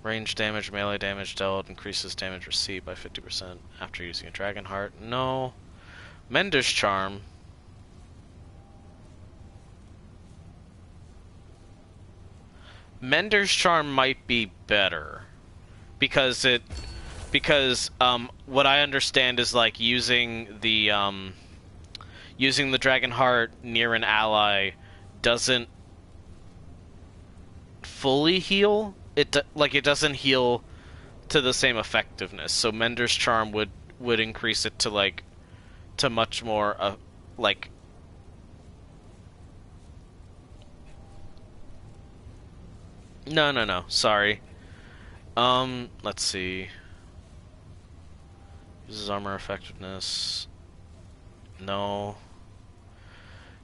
Range damage, melee damage dealt, increases damage received by 50% after using a Dragon Heart. No. Mender's Charm. Mender's Charm might be better because what I understand is like using the Dragon Heart near an ally doesn't fully heal. It doesn't heal to the same effectiveness. So Mender's Charm would increase it to much more like. No. Sorry. Let's see. Uses armor effectiveness. No.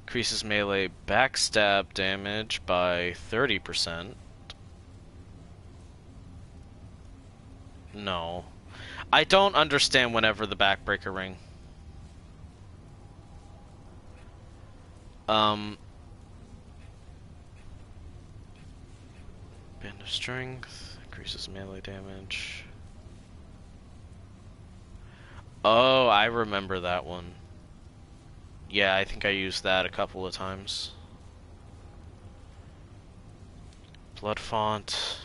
Increases melee backstab damage by 30%. No. I don't understand whenever the backbreaker ring. Band of Strength. Increases melee damage. Oh, I remember that one. Yeah, I think I used that a couple of times. Blood Font.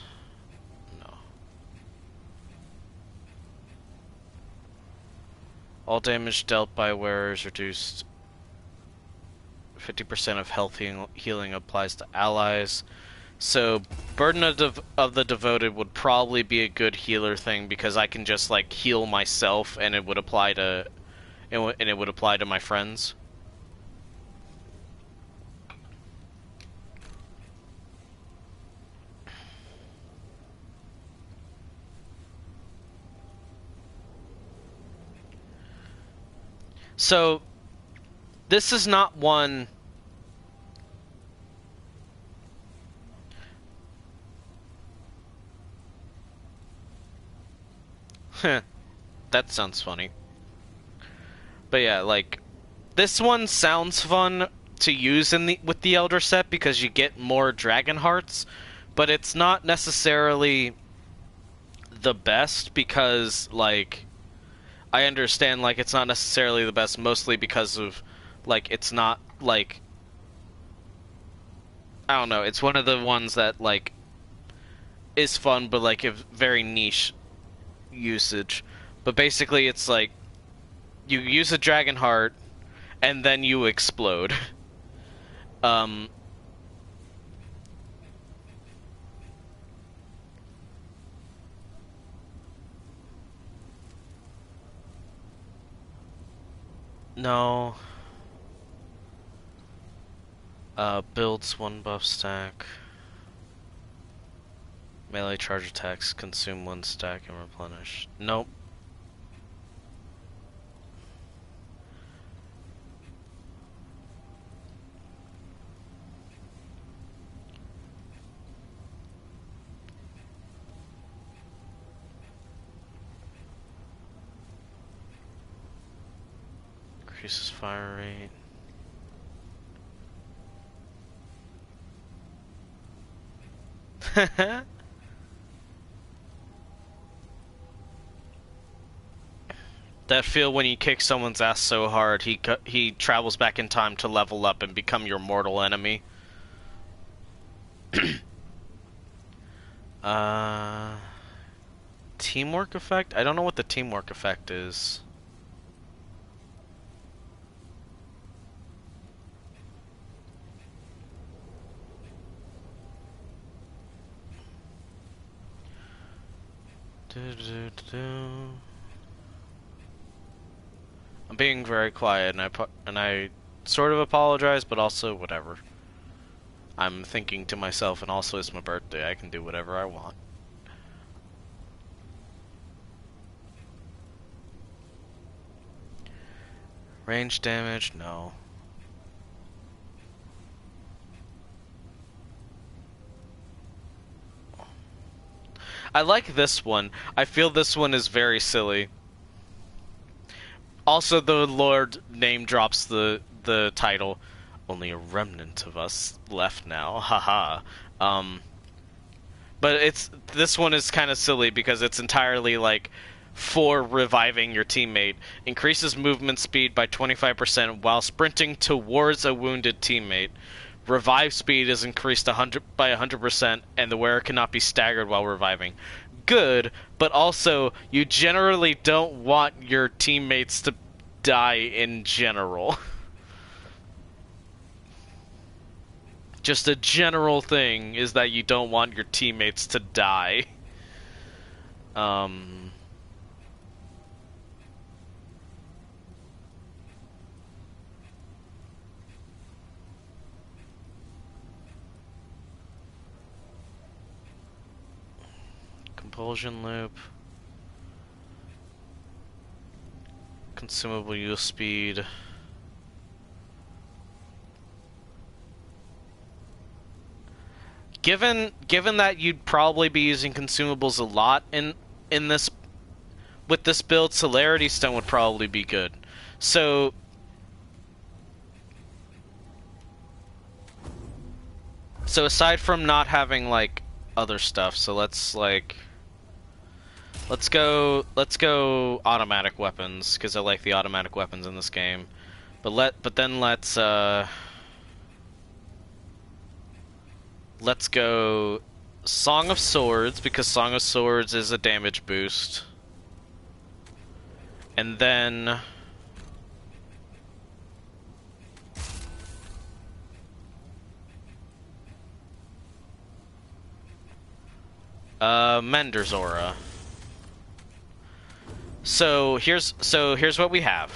No. All damage dealt by wearers reduced. 50% of health healing applies to allies. So, Burden of the Devoted would probably be a good healer thing because I can just like heal myself and it would apply to my friends. So, this is not one. That sounds funny. But yeah, like, this one sounds fun to use with the Elder set because you get more Dragon Hearts, but it's not necessarily the best because, like, I understand, like, it's not necessarily the best mostly because of, like, it's not, like, I don't know, it's one of the ones that, like, is fun, but, like, a very niche usage. But basically, it's like, you use a Dragon Heart, and then you explode. No. Builds one buff stack. Melee charge attacks consume one stack and replenish. Nope. Increases fire rate. That feel when you kick someone's ass so hard, he travels back in time to level up and become your mortal enemy. Teamwork effect? I don't know what the teamwork effect is. I'm being very quiet, and I sort of apologize, but also whatever. I'm thinking to myself, and also it's my birthday. I can do whatever I want. Range damage? No. I like this one. I feel this one is very silly. Also, the Lord name drops the title. Only a remnant of us left now. Haha. But this one is kind of silly because it's entirely like for reviving your teammate. Increases movement speed by 25% while sprinting towards a wounded teammate. Revive speed is increased 100%, and the wearer cannot be staggered while reviving. Good, but also you generally don't want your teammates to die in general. Just a general thing is that you don't want your teammates to die. Compulsion loop. Consumable use speed. Given that you'd probably be using consumables a lot in this with this build, Celerity Stone would probably be good. So aside from not having like other stuff, so let's go automatic weapons because I like the automatic weapons in this game. But then let's go Song of Swords, because Song of Swords is a damage boost. And then Mender's Aura. So here's what we have.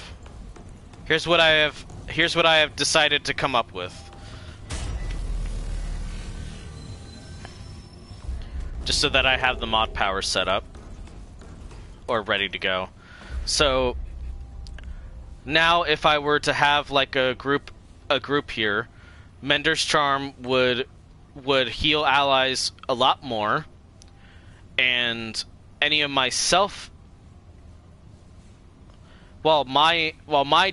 Here's what I have decided to come up with. Just so that I have the mod power set up or ready to go. So now if I were to have like a group here, Mender's Charm would heal allies a lot more, and any of myself, while my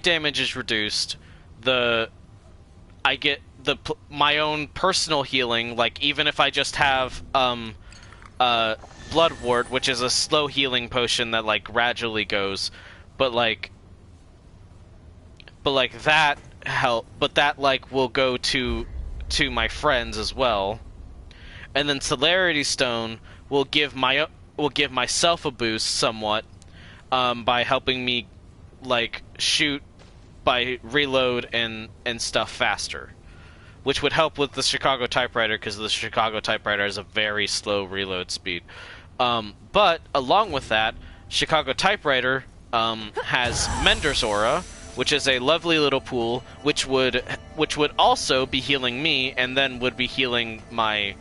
damage is reduced, I get my own personal healing. Like even if I just have Blood Ward, which is a slow healing potion that like gradually goes, but that like will go to my friends as well. And then Celerity Stone will give myself a boost somewhat by helping me like shoot by reload and stuff faster, which would help with the Chicago Typewriter because the Chicago Typewriter has a very slow reload speed. But along with that, Chicago Typewriter has Mender's Aura, which is a lovely little pool, which would also be healing me, and then would be healing my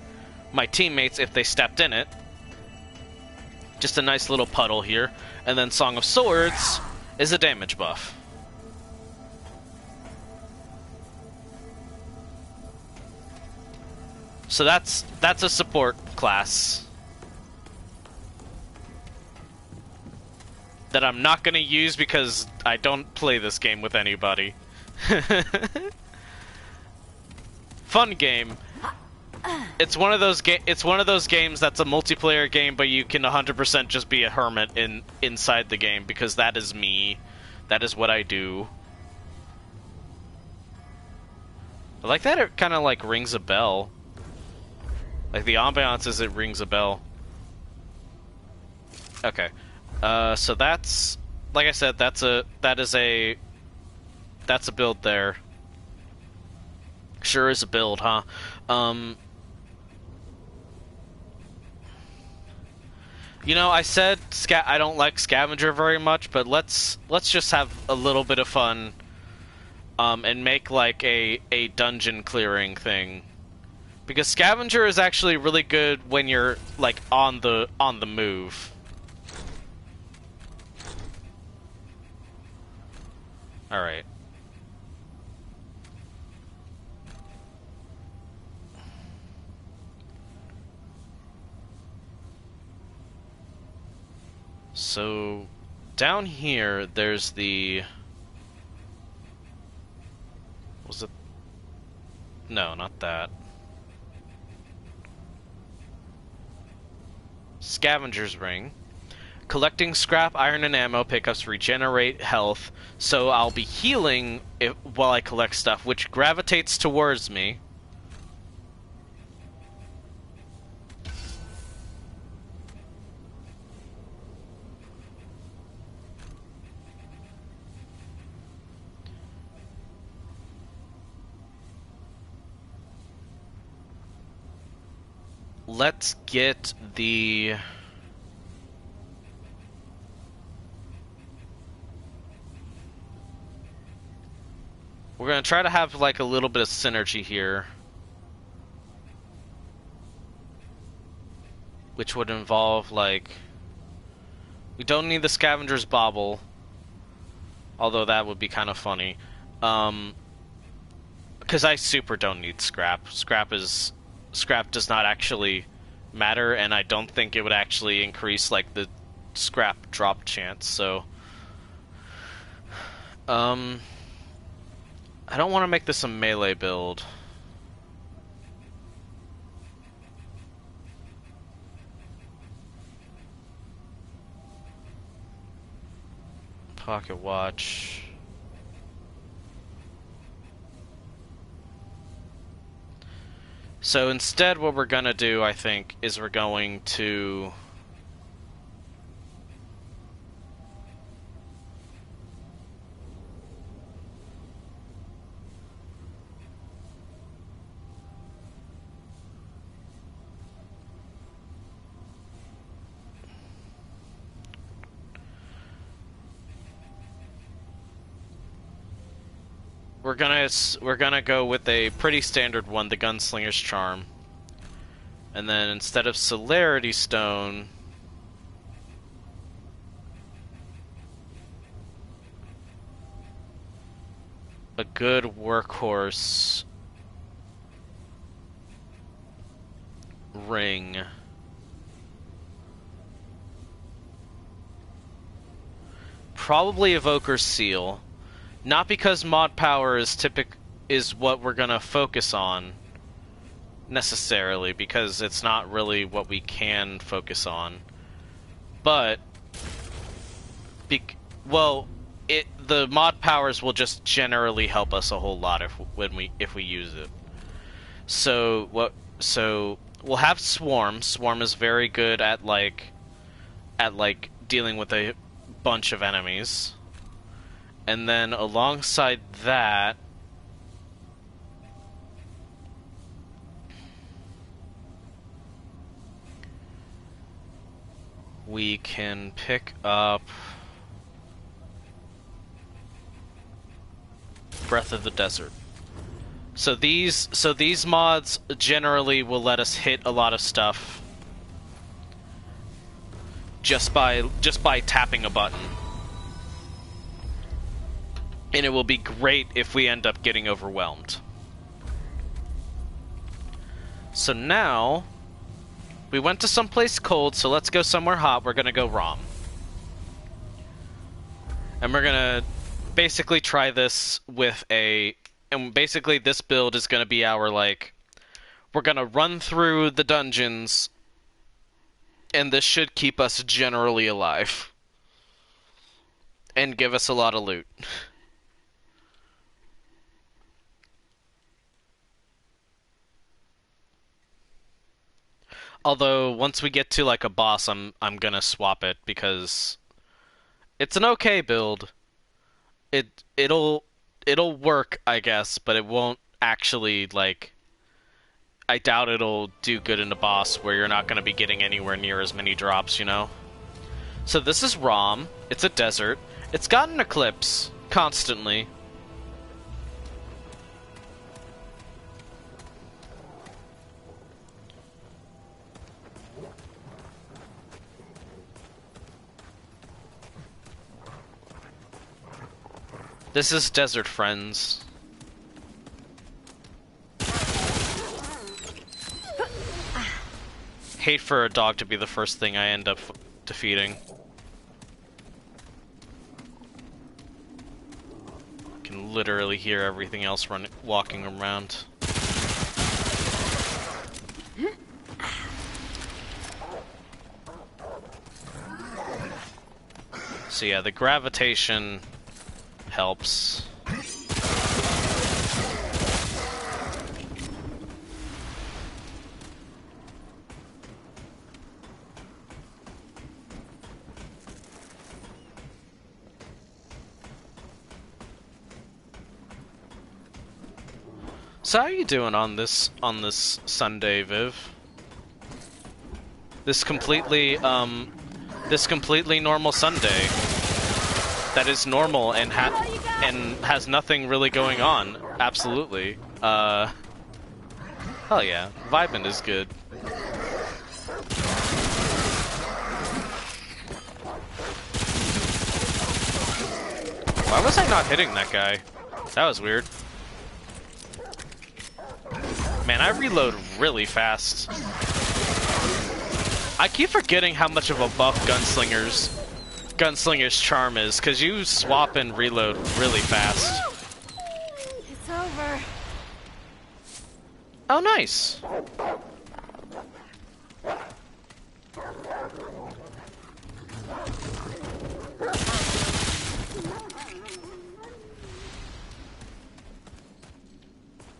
teammates if they stepped in it. Just a nice little puddle here. And then Song of Swords is a damage buff. So that's a support class that I'm not going to use because I don't play this game with anybody. Fun game. It's one of those games that's a multiplayer game, but you can 100% just be a hermit inside the game because that is me. That is what I do. I like that it kind of like rings a bell. Like the ambiance is it rings a bell. Okay. So that's, like I said, that's a build there. Sure is a build, huh? You know, I said I don't like Scavenger very much, but let's just have a little bit of fun, and make like a dungeon clearing thing, because Scavenger is actually really good when you're like on the move. All right. So, down here, there's the... Was it... No, not that. Scavenger's Ring. Collecting scrap, iron, and ammo pickups regenerate health, so I'll be healing while I collect stuff, which gravitates towards me. let's get the... We're gonna try to have like a little bit of synergy here, which would involve like, we don't need the scavenger's bauble, although that would be kind of funny, because I super don't need scrap. Scrap does not actually matter, and I don't think it would actually increase like the scrap drop chance. So I don't want to make this a melee build. Pocket watch. So instead what we're gonna do, I think, is we're going to... We're gonna go with a pretty standard one, the Gunslinger's Charm. And then instead of Celerity Stone, a good workhorse ring. Probably Evoker's Seal. Not because mod power is what we're gonna focus on necessarily, because it's not really what we can focus on. But the mod powers will just generally help us a whole lot if we use it. So we'll have Swarm. Swarm is very good at dealing with a bunch of enemies. And then alongside that, we can pick up Breath of the Desert. So these mods generally will let us hit a lot of stuff just by tapping a button. And it will be great if we end up getting overwhelmed. So now, we went to someplace cold, so let's go somewhere hot. We're gonna go ROM. And we're gonna basically try this with and basically this build is gonna be our, we're gonna run through the dungeons, and this should keep us generally alive. And give us a lot of loot. Although once we get to a boss, I'm gonna swap it because it's an okay build. It'll work, I guess, but it won't actually I doubt it'll do good in the boss where you're not gonna be getting anywhere near as many drops, you know? So this is ROM. It's a desert. It's got an eclipse constantly. This is Desert Friends. Hate for a dog to be the first thing I end up defeating. Can literally hear everything else walking around. So yeah, the gravitation helps. So how are you doing on this Sunday, Viv? this completely normal Sunday that is normal and has nothing really going on. Absolutely. Hell yeah, vibing is good. Why was I not hitting that guy? That was weird. Man, I reload really fast. I keep forgetting how much of a buff Gunslinger's charm is, because you swap and reload really fast. It's over. Oh, nice.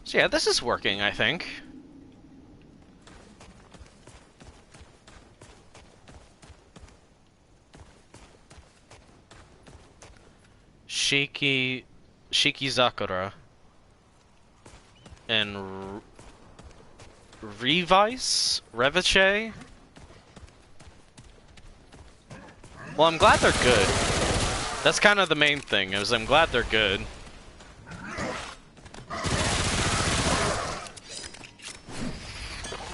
So yeah, this is working, I think. Shikizakura and Reviche? Well, I'm glad they're good. That's kind of the main thing, is I'm glad they're good.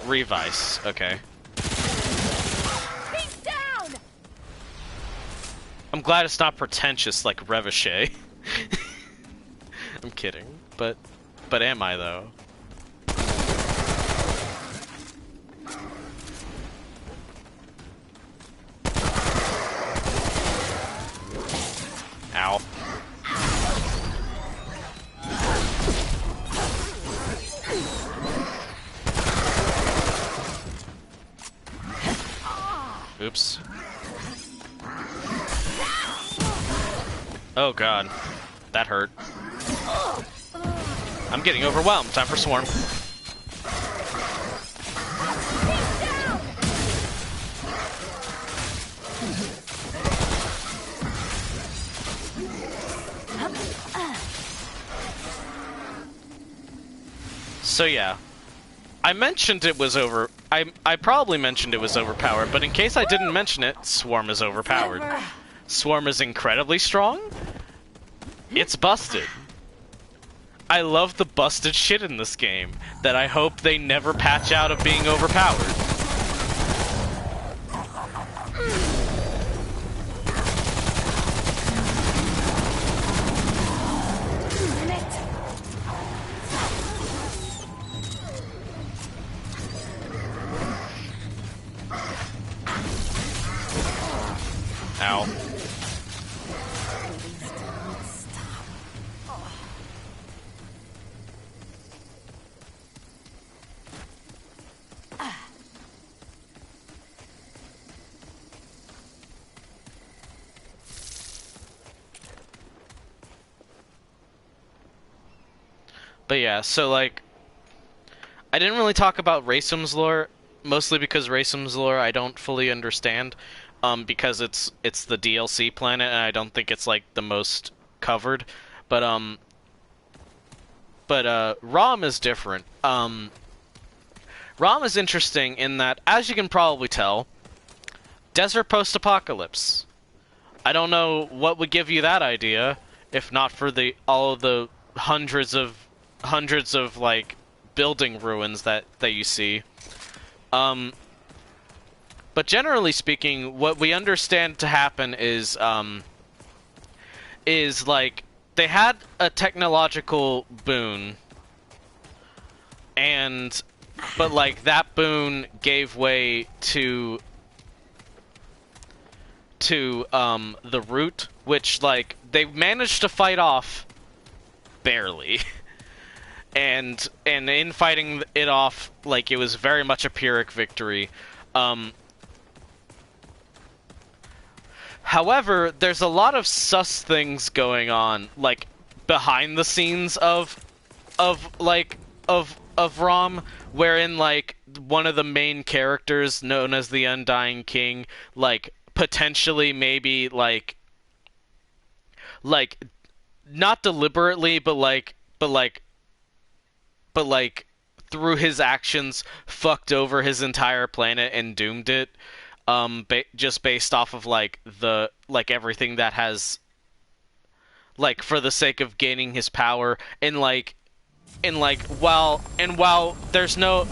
Revice, okay. He's down! I'm glad it's not pretentious like Reviche. I'm kidding, but am I though? Ow. Oops. Oh god. That hurt. I'm getting overwhelmed. Time for Swarm. So yeah. I mentioned it was I probably mentioned it was overpowered, but in case I didn't mention it, Swarm is overpowered. Swarm is incredibly strong. It's busted. I love the busted shit in this game that I hope they never patch out of being overpowered. Ow. But yeah, so like, I didn't really talk about Raysum's lore, mostly because Raysum's lore I don't fully understand, because it's the DLC planet and I don't think it's like the most covered. But ROM is different. ROM is interesting in that, as you can probably tell, desert post-apocalypse. I don't know what would give you that idea, if not for all of the hundreds of like building ruins that you see. But generally speaking, what we understand to happen is like they had a technological boon, but like that boon gave way to the root, which like they managed to fight off barely. And in fighting it off, like, it was very much a Pyrrhic victory. However, there's a lot of sus things going on, like, behind the scenes of ROM, wherein, like, one of the main characters, known as the Undying King, like, potentially maybe, like, not deliberately, but through his actions, fucked over his entire planet and doomed it. Just based off of everything that has, for the sake of gaining his power, while there's no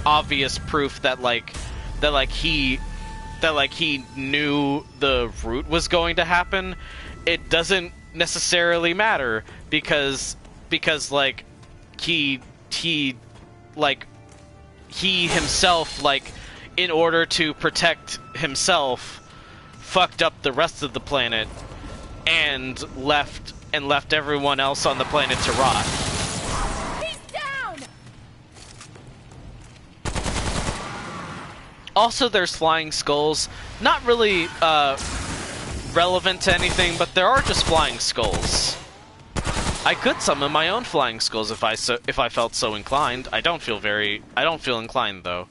obvious proof that he knew the route was going to happen, it doesn't necessarily matter because he himself, in order to protect himself, fucked up the rest of the planet and left everyone else on the planet to rot. He's down! Also, there's flying skulls. Not really relevant to anything, but there are just flying skulls. I could summon my own flying skulls if I felt so inclined. I don't feel inclined though.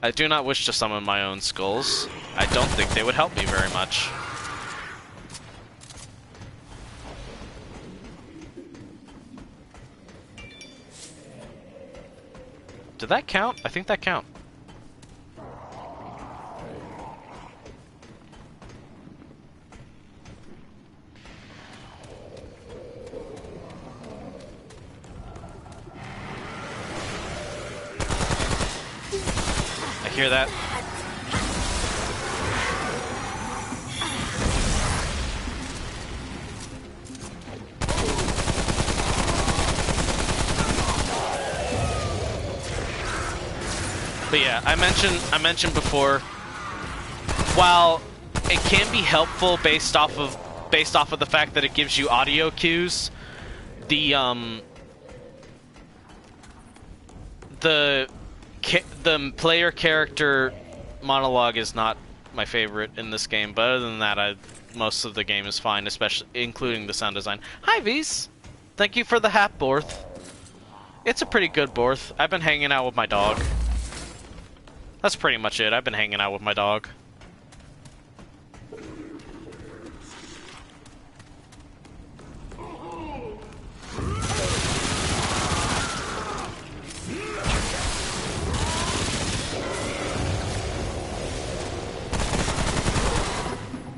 I do not wish to summon my own skulls. I don't think they would help me very much. Did that count? I think that count. I hear that. But yeah, I mentioned before, while it can be helpful based off of the fact that it gives you audio cues, the player character monologue is not my favorite in this game, but other than that, most of the game is fine, especially including the sound design. Hi, V's! Thank you for the hat, Borth. It's a pretty good Borth. I've been hanging out with my dog. That's pretty much it. I've been hanging out with my dog.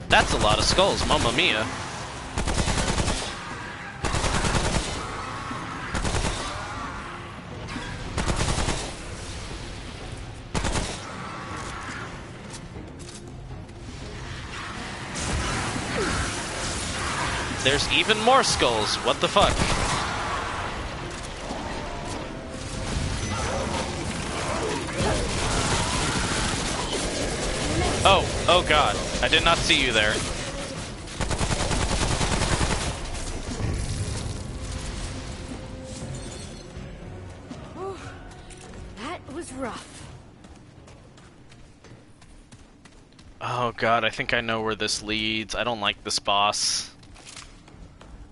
That's a lot of skulls, Mamma Mia. There's even more skulls. What the fuck? Oh god. I did not see you there. Whew. That was rough. Oh god, I think I know where this leads. I don't like this boss.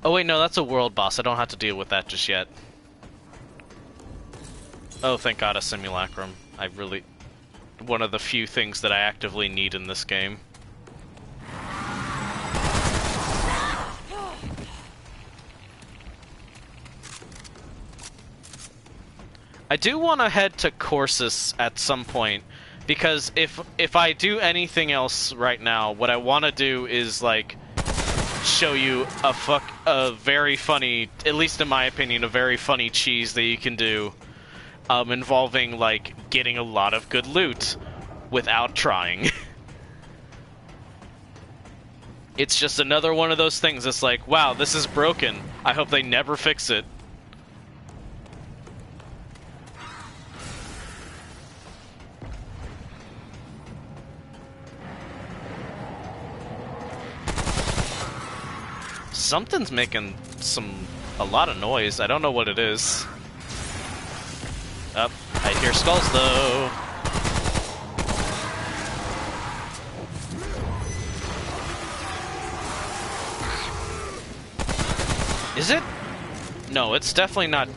Oh wait, no, that's a world boss. I don't have to deal with that just yet. Oh, thank god, a simulacrum. One of the few things that I actively need in this game. I do want to head to Corsus at some point, because if I do anything else right now, what I want to do is, show you a very funny, at least in my opinion, a very funny cheese that you can do, involving, getting a lot of good loot without trying. It's just another one of those things that's like, wow, this is broken. I hope they never fix it. Something's making a lot of noise. I don't know what it is. I hear skulls though. Is it? No, it's definitely not.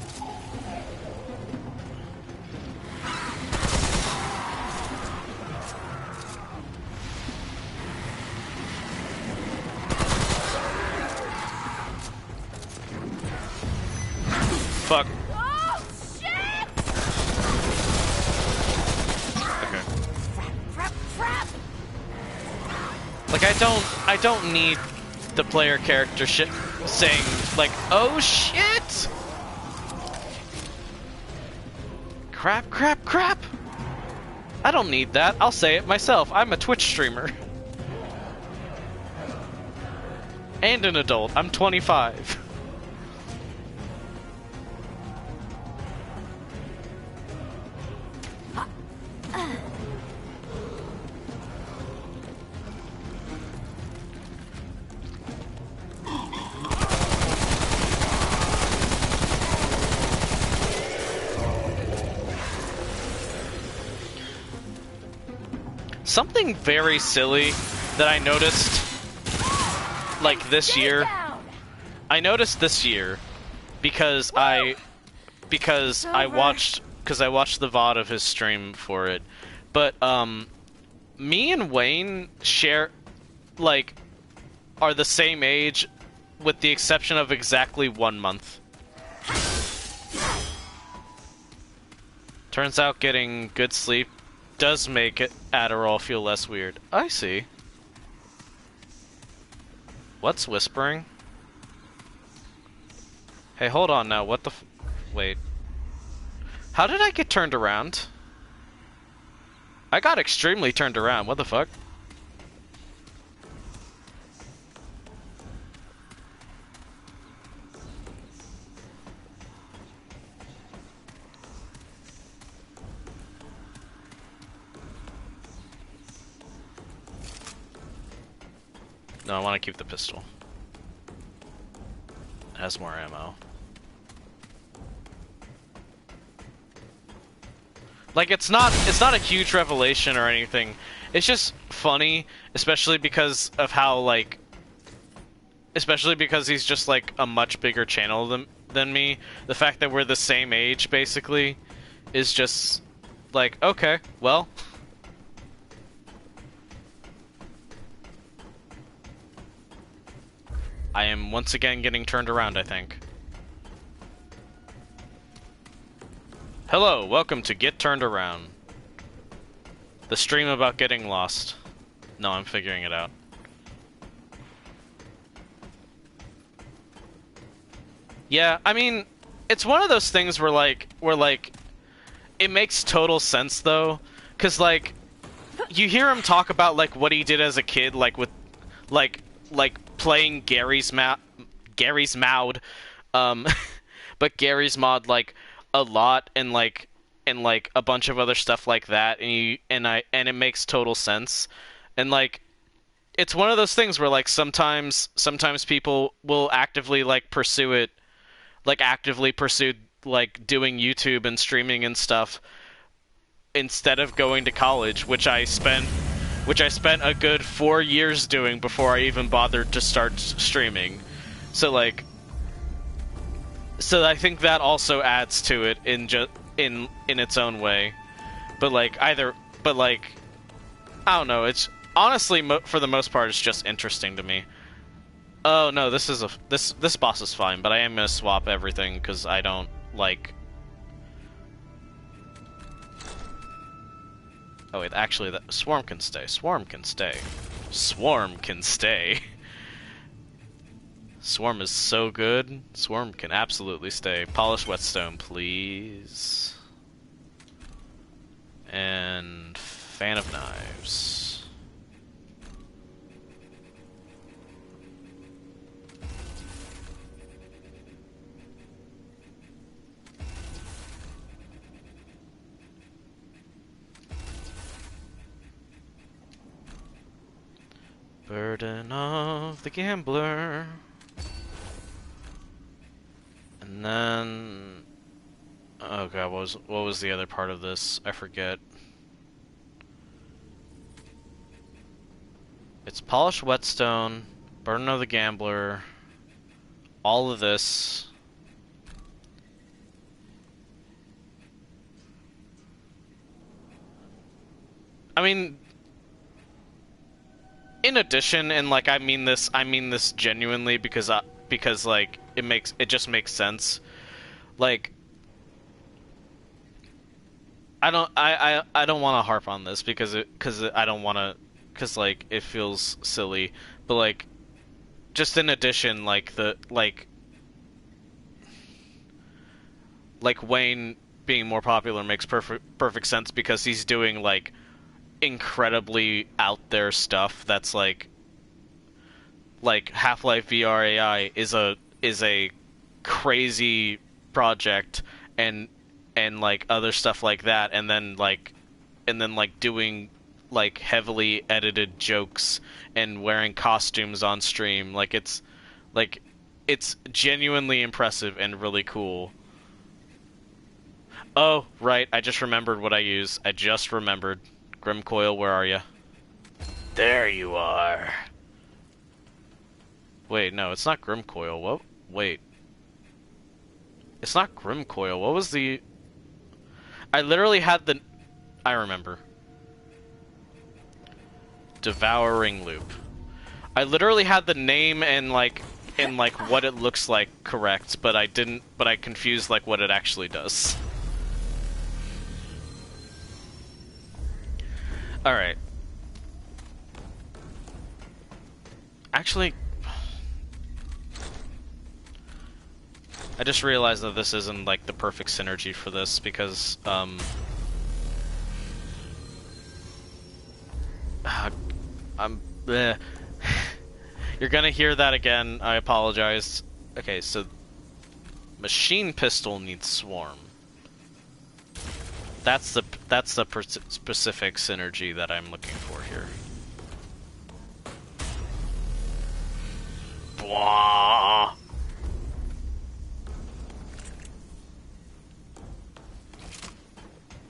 Fuck. Oh, shit! Like, I don't need the player character shit saying, like, oh shit! Crap, crap, crap! I don't need that. I'll say it myself. I'm a Twitch streamer. And an adult. I'm 25. Something very silly that I noticed, like, this year. I noticed this year because I watched the VOD of his stream for it. But me and Wayne are the same age with the exception of exactly 1 month. Turns out getting good sleep does make Adderall feel less weird. I see. What's whispering? Hey, hold on now. What the wait. How did I get turned around? I got extremely turned around. What the fuck? No, I want to keep the pistol. It has more ammo. Like, it's not a huge revelation or anything. It's just funny, especially because of how, like, especially because he's just like a much bigger channel than me. The fact that we're the same age basically is just like, okay, well, I am once again getting turned around, I think. Hello, welcome to Get Turned Around. The stream about getting lost. No, I'm figuring it out. Yeah, I mean, it's one of those things where it makes total sense though, cause like, you hear him talk about like what he did as a kid, like with, like playing Gary's Mod, but Gary's Mod like a lot, and like a bunch of other stuff like that, and it makes total sense, and like, it's one of those things where like sometimes people will actively like pursue it, like actively pursue like doing YouTube and streaming and stuff instead of going to college, which I spent a good 4 years doing before I even bothered to start streaming. So like, so I think that also adds to it in its own way. But like I don't know. It's honestly for the most part it's just interesting to me. Oh no, this boss is fine, but I am gonna swap everything because I don't like. Oh wait, actually, that Swarm can stay. Swarm can stay. Swarm can stay. Swarm is so good. Swarm can absolutely stay. Polished whetstone, please. And fan of knives. Burden of the Gambler. And then... oh god, what was the other part of this? I forget. It's Polished Whetstone, Burden of the Gambler, all of this. I mean... in addition, and like I mean this genuinely because like it just makes sense. Like I don't want to harp on this because I don't want because like it feels silly, but like just in addition, like the like Wayne being more popular makes perfect sense because he's doing like incredibly out there stuff that's like Half-Life VR AI is a crazy project, and like other stuff like that, and then like doing like heavily edited jokes and wearing costumes on stream. Like it's genuinely impressive and really cool. Oh, right, I just remembered what I use. I just remembered. Grimcoil, where are you? There you are. Wait, no, it's not Grimcoil. What? Wait. It's not Grimcoil. What was the... I literally had the... I remember. Devouring Loop. I literally had the name and like what it looks like correct, but I confused like what it actually does. Alright. Actually, I just realized that this isn't like the perfect synergy for this because you're gonna hear that again. I apologize. Okay, so machine pistol needs swarm. That's the specific synergy that I'm looking for here. Blah.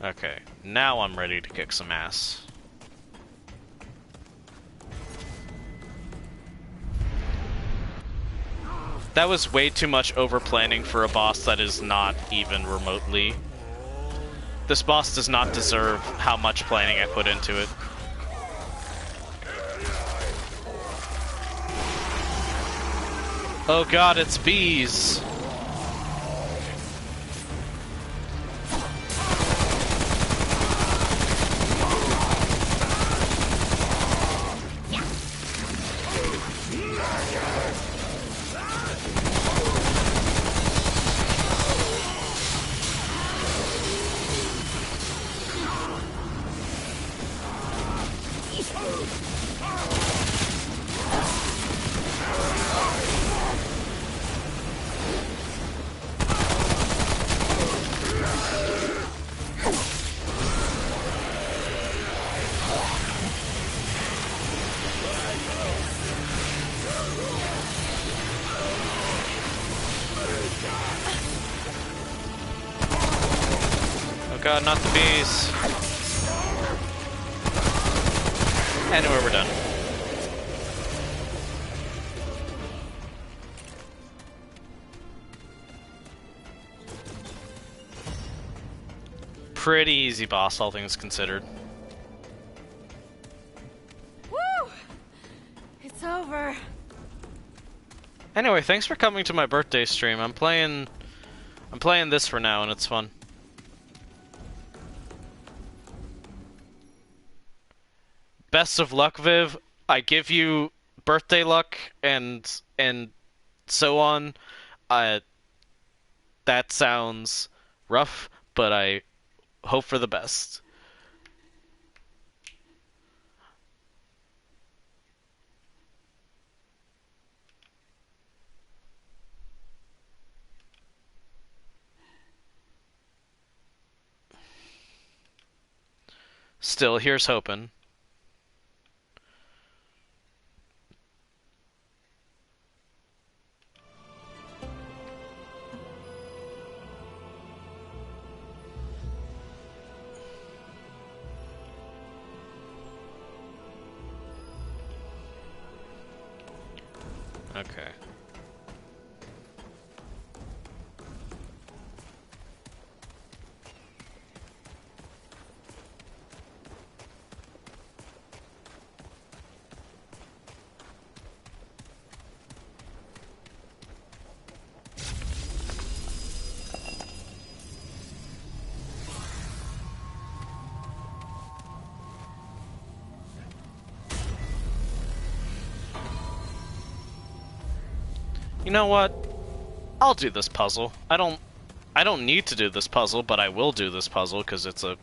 Okay, now I'm ready to kick some ass. That was way too much over-planning for a boss that is not even remotely. This boss does not deserve how much planning I put into it. Oh god, it's bees! God, not the bees. Anyway, we're done. Pretty easy boss, all things considered. Woo! It's over. Anyway, thanks for coming to my birthday stream. I'm playing this for now, and it's fun. Best of luck, Viv. I give you birthday luck and so on. That sounds rough, but I hope for the best. Still, here's hoping. Okay. You know what? I'll do this puzzle. I don't need to do this puzzle, but I will do this puzzle because it's a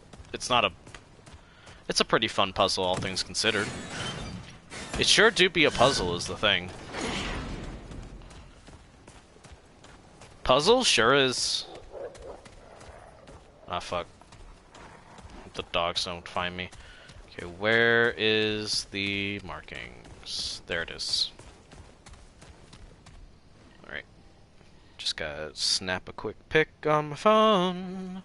pretty fun puzzle, all things considered. It sure do be a puzzle is the thing. Puzzle sure is. Ah, fuck. The dogs don't find me. Okay, where is the markings? There it is. Alright. Just gotta snap a quick pic on my phone.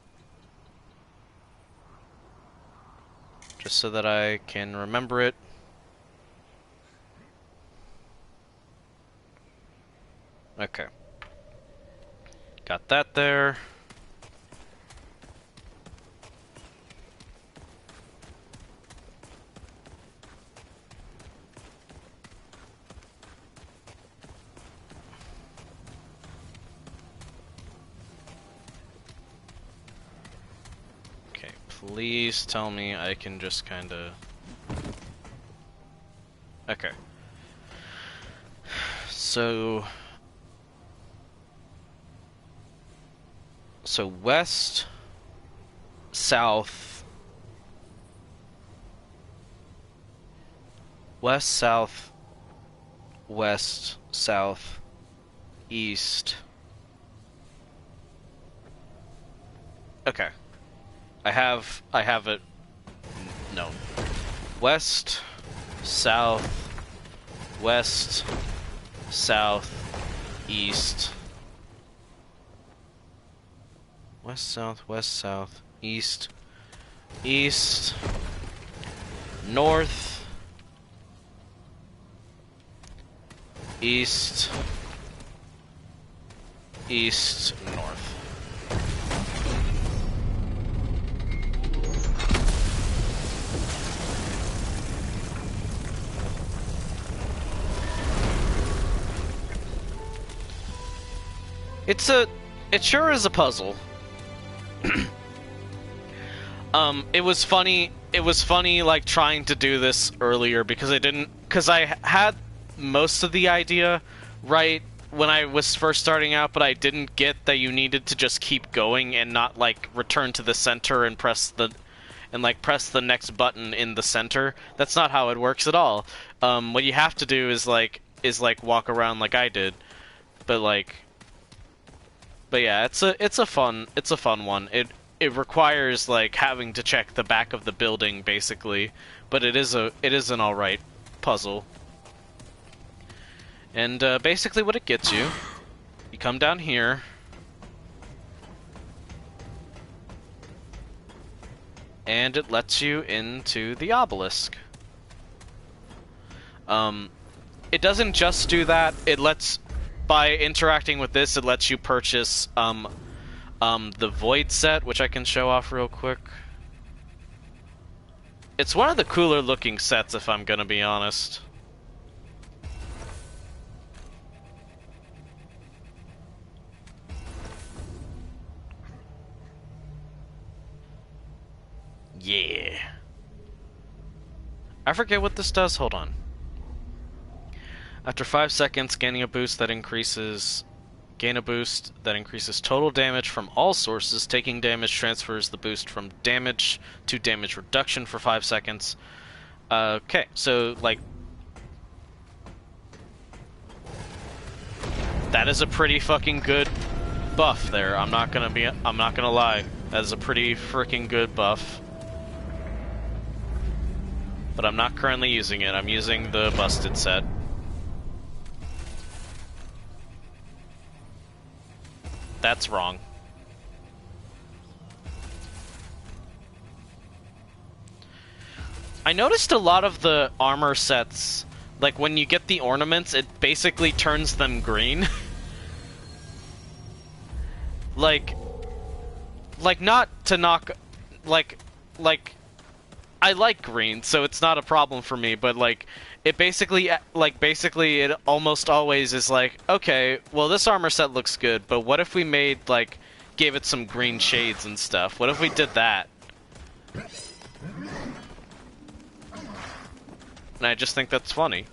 Just so that I can remember it. Okay. Got that there. Okay, please tell me I can just kinda... Okay. So west, south, west, south, west, south, east. Okay. I have it. No. West, south, west, south, east. West, south, east, east, north, east, east, north. It sure is a puzzle. It was funny like trying to do this earlier because I had most of the idea right when I was first starting out, but I didn't get that you needed to just keep going and not like return to the center and press the next button in the center. That's not how it works at all. What you have to do is walk around like I did. But yeah, it's a fun one. It requires like having to check the back of the building basically, but it is an alright puzzle. And basically what it gets you come down here, and it lets you into the obelisk. It doesn't just do that. By interacting with this, it lets you purchase the Void set, which I can show off real quick. It's one of the cooler looking sets, if I'm gonna be honest. Yeah. I forget what this does, hold on. After 5 seconds, gain a boost that increases total damage from all sources. Taking damage transfers the boost from damage to damage reduction for 5 seconds. Okay, so like that is a pretty fucking good buff there. I'm not gonna lie. That is a pretty freaking good buff. But I'm not currently using it. I'm using the busted set. That's wrong. I noticed a lot of the armor sets, like when you get the ornaments, it basically turns them green. like not to knock, like I like green, so it's not a problem for me, but like it basically it almost always is like, okay, well this armor set looks good, but what if we gave it some green shades and stuff? What if we did that? And I just think that's funny.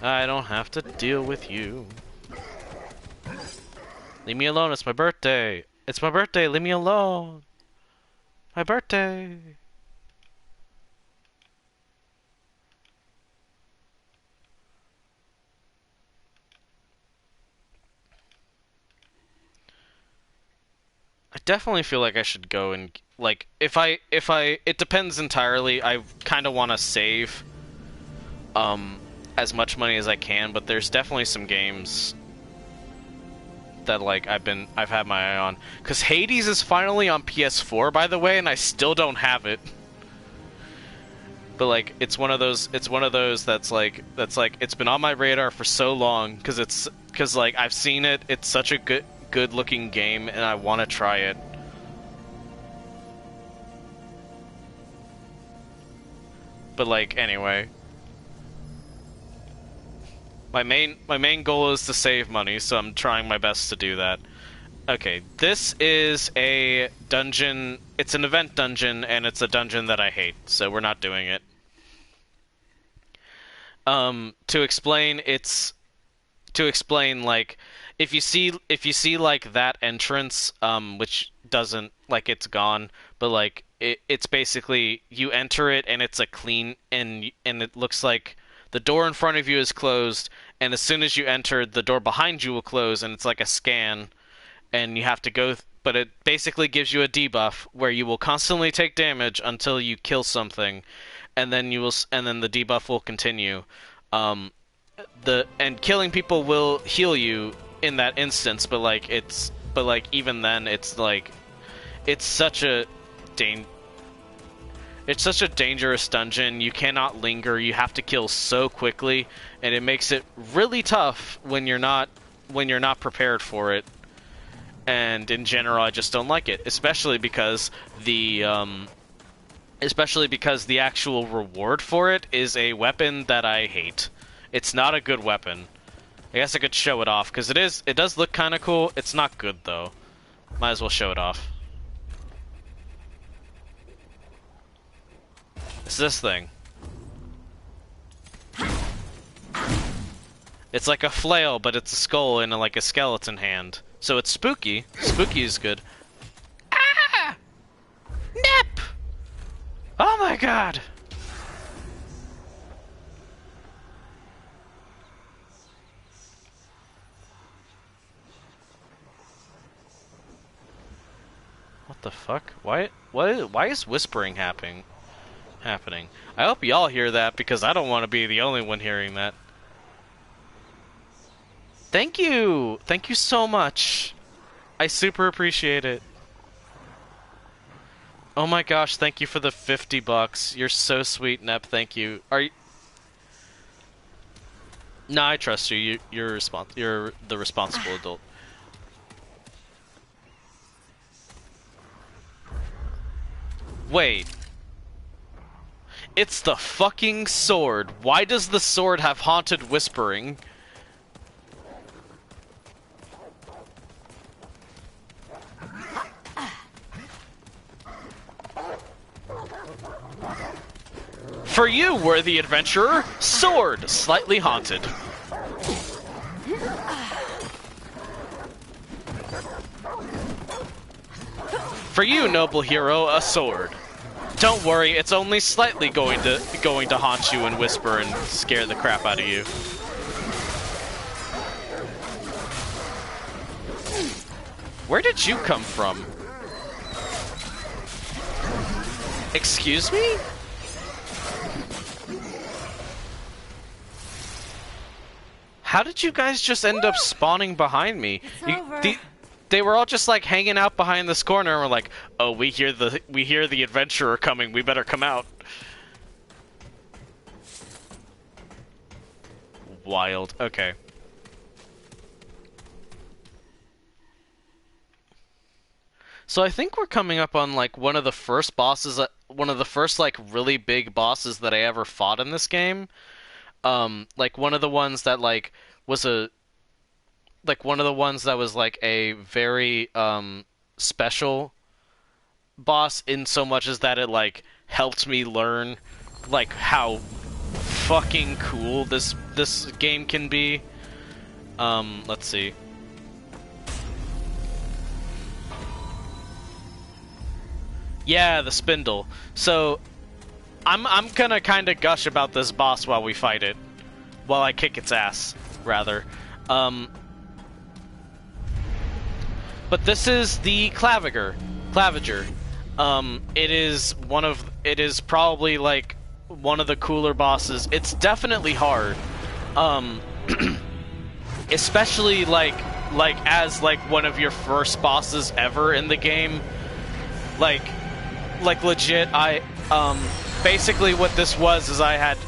I don't have to deal with you. Leave me alone, it's my birthday. It's my birthday, leave me alone. My birthday. I definitely feel like I should go and, like, it depends entirely. I kind of want to save, as much money as I can, but there's definitely some games that, like, I've had my eye on. Because Hades is finally on PS4, by the way, and I still don't have it. But, like, it's one of those that's like, it's been on my radar for so long, because, like, I've seen it, it's such a good looking game, and I want to try it. But, like, anyway. My main goal is to save money, so I'm trying my best to do that. Okay, this is a dungeon, it's an event dungeon, and it's a dungeon that I hate, so we're not doing it. To explain, like, if you see like that entrance, which doesn't, like, it's gone, but like it's basically you enter it and it's a clean, and it looks like the door in front of you is closed, and as soon as you enter, the door behind you will close, and it's like a scan, and you have to go. But it basically gives you a debuff where you will constantly take damage until you kill something, and then the debuff will continue. And killing people will heal you in that instance, but like even then, it's like it's such a dangerous dungeon. You cannot linger. You have to kill so quickly, and it makes it really tough when you're not prepared for it. And in general, I just don't like it, especially because the actual reward for it is a weapon that I hate. It's not a good weapon. I guess I could show it off, because it does look kind of cool. It's not good, though. Might as well show it off. It's this thing. It's like a flail, but it's a skull and like a skeleton hand. So it's spooky. Spooky is good. Ah! Nip! Oh my god! What the fuck? Why is whispering happening? I hope y'all hear that, because I don't want to be the only one hearing that. Thank you! Thank you so much. I super appreciate it. Oh my gosh, thank you for the $50. You're so sweet, Nep, thank you. Are you... Nah, I trust you. You're the responsible adult. Wait. It's the fucking sword. Why does the sword have haunted whispering? For you, worthy adventurer, sword, slightly haunted. For you, noble hero, a sword. Don't worry, it's only slightly going to haunt you and whisper and scare the crap out of you. Where did you come from? Excuse me? How did you guys just end up spawning behind me? They were all just like hanging out behind this corner and were like, "Oh, we hear the adventurer coming. We better come out." Wild. Okay. So I think we're coming up on like one of the first like really big bosses that I ever fought in this game. Like one of the ones that like was a like a very special boss, in so much as that it like helped me learn like how fucking cool this game can be. Let's see. Yeah, the spindle. So, I'm gonna kind of gush about this boss while we fight it. While I kick its ass, rather. But this is the Claviger. It is probably like one of the cooler bosses. It's definitely hard. Especially like as like one of your first bosses ever in the game. Like legit, basically what this was is I had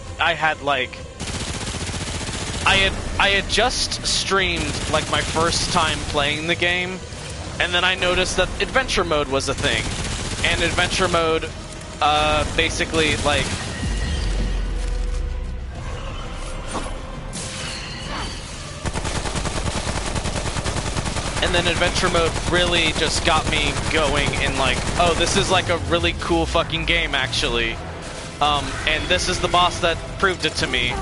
just streamed like my first time playing the game, and then I noticed that adventure mode was a thing. And adventure mode basically like and then adventure mode really just got me going in like, oh, this is like a really cool fucking game actually. And this is the boss that proved it to me.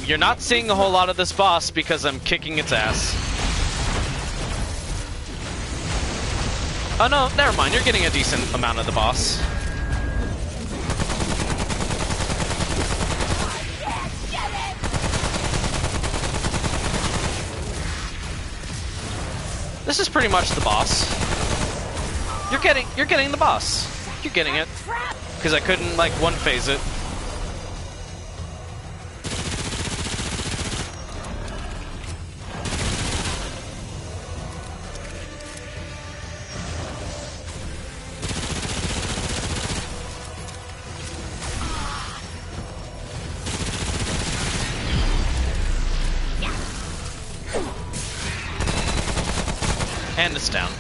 You're not seeing a whole lot of this boss because I'm kicking its ass. Oh no, never mind, you're getting a decent amount of the boss. This is pretty much the boss. You're getting the boss. You're getting it. Because I couldn't like one phase it. And it's down.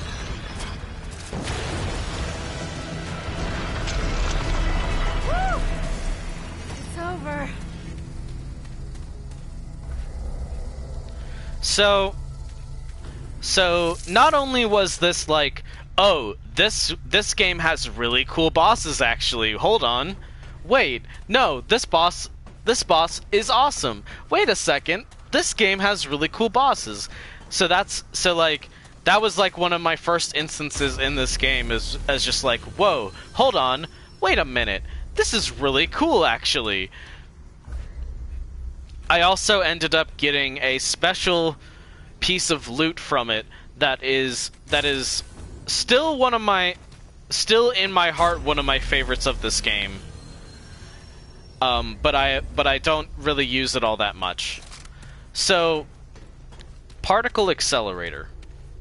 Woo! It's over. So not only was this like, oh, this game has really cool bosses actually. Hold on. Wait, no, this boss is awesome. Wait a second. This game has really cool bosses. That was like one of my first instances in this game as just like, whoa, hold on, wait a minute, this is really cool actually. I also ended up getting a special piece of loot from it that is still in my heart one of my favorites of this game. But I don't really use it all that much. So, particle accelerator.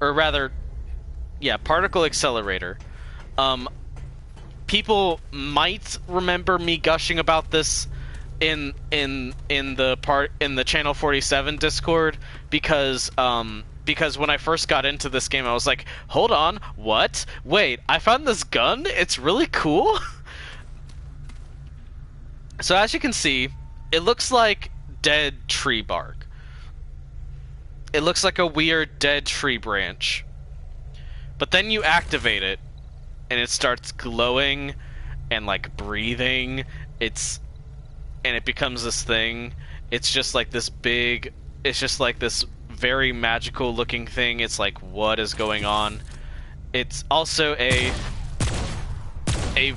Or rather, yeah, particle accelerator. People might remember me gushing about this in the Channel 47 Discord because when I first got into this game I was like, hold on, what? Wait, I found this gun? It's really cool. So as you can see, it looks like dead tree bark. It looks like a weird dead tree branch. But then you activate it, and it starts glowing and like breathing. And it becomes this thing. It's just like this very magical looking thing. It's like, what is going on? It's also a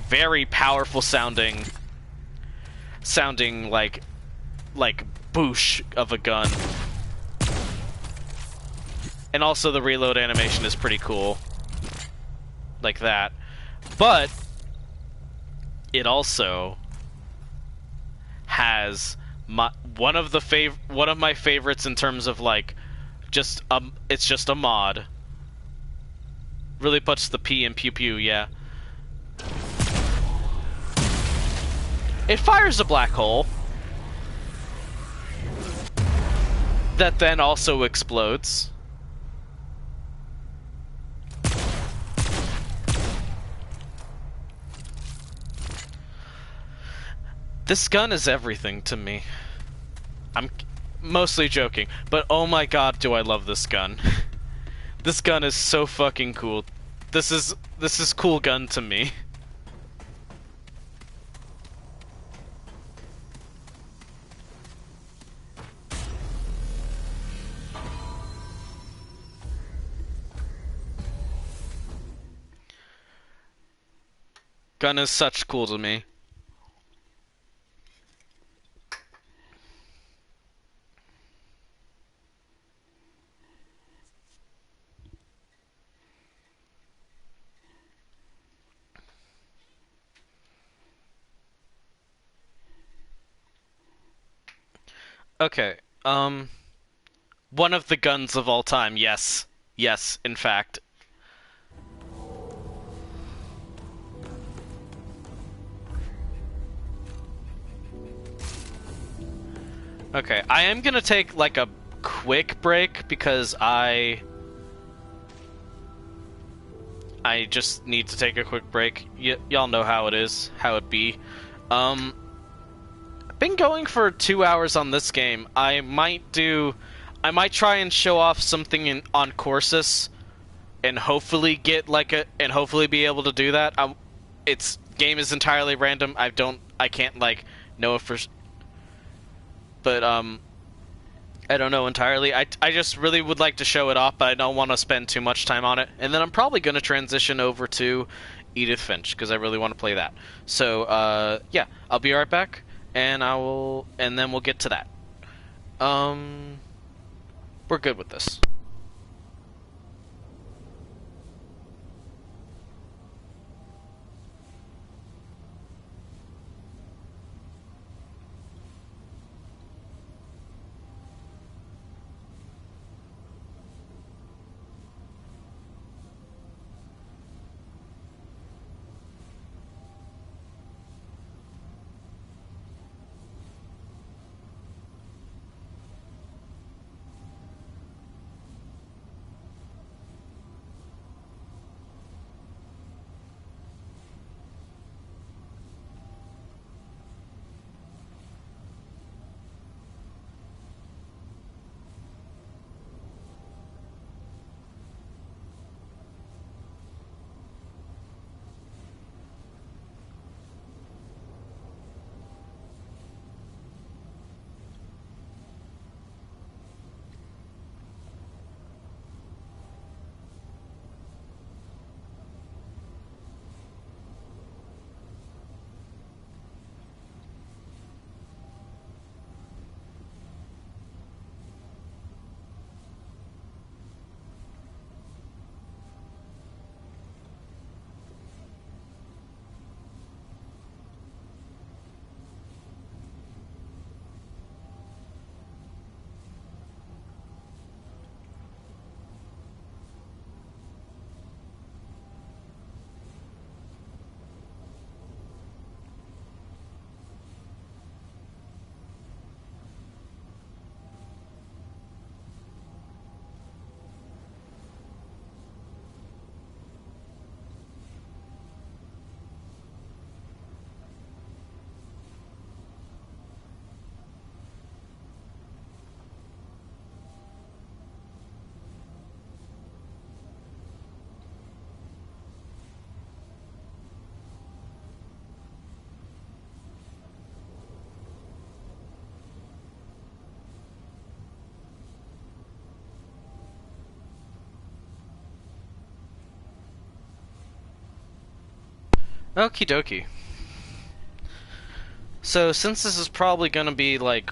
very powerful sounding like boosh of a gun. And also the reload animation is pretty cool. Like that. But it also has one of my favorites in terms of like it's just a mod. Really puts the P in pew pew, yeah. It fires a black hole that then also explodes. This gun is everything to me. I'm mostly joking, but oh my god, do I love this gun. This gun is so fucking cool. This is cool gun to me. Gun is such cool to me. Okay, one of the guns of all time, yes. Yes, in fact. Okay, I am gonna take, like, a quick break because I just need to take a quick break. Y'all know how it is, how it be. I've been going for 2 hours on this game. I might try and show off something on Courses, and hopefully and hopefully be able to do that. Its game is entirely random. I can't, like, know if but, I don't know entirely. I just really would like to show it off, but I don't want to spend too much time on it. And then I'm probably going to transition over to Edith Finch, because I really want to play that. So, yeah, I'll be right back, and then we'll get to that. We're good with this. Okie dokie. So, since this is probably gonna be, like,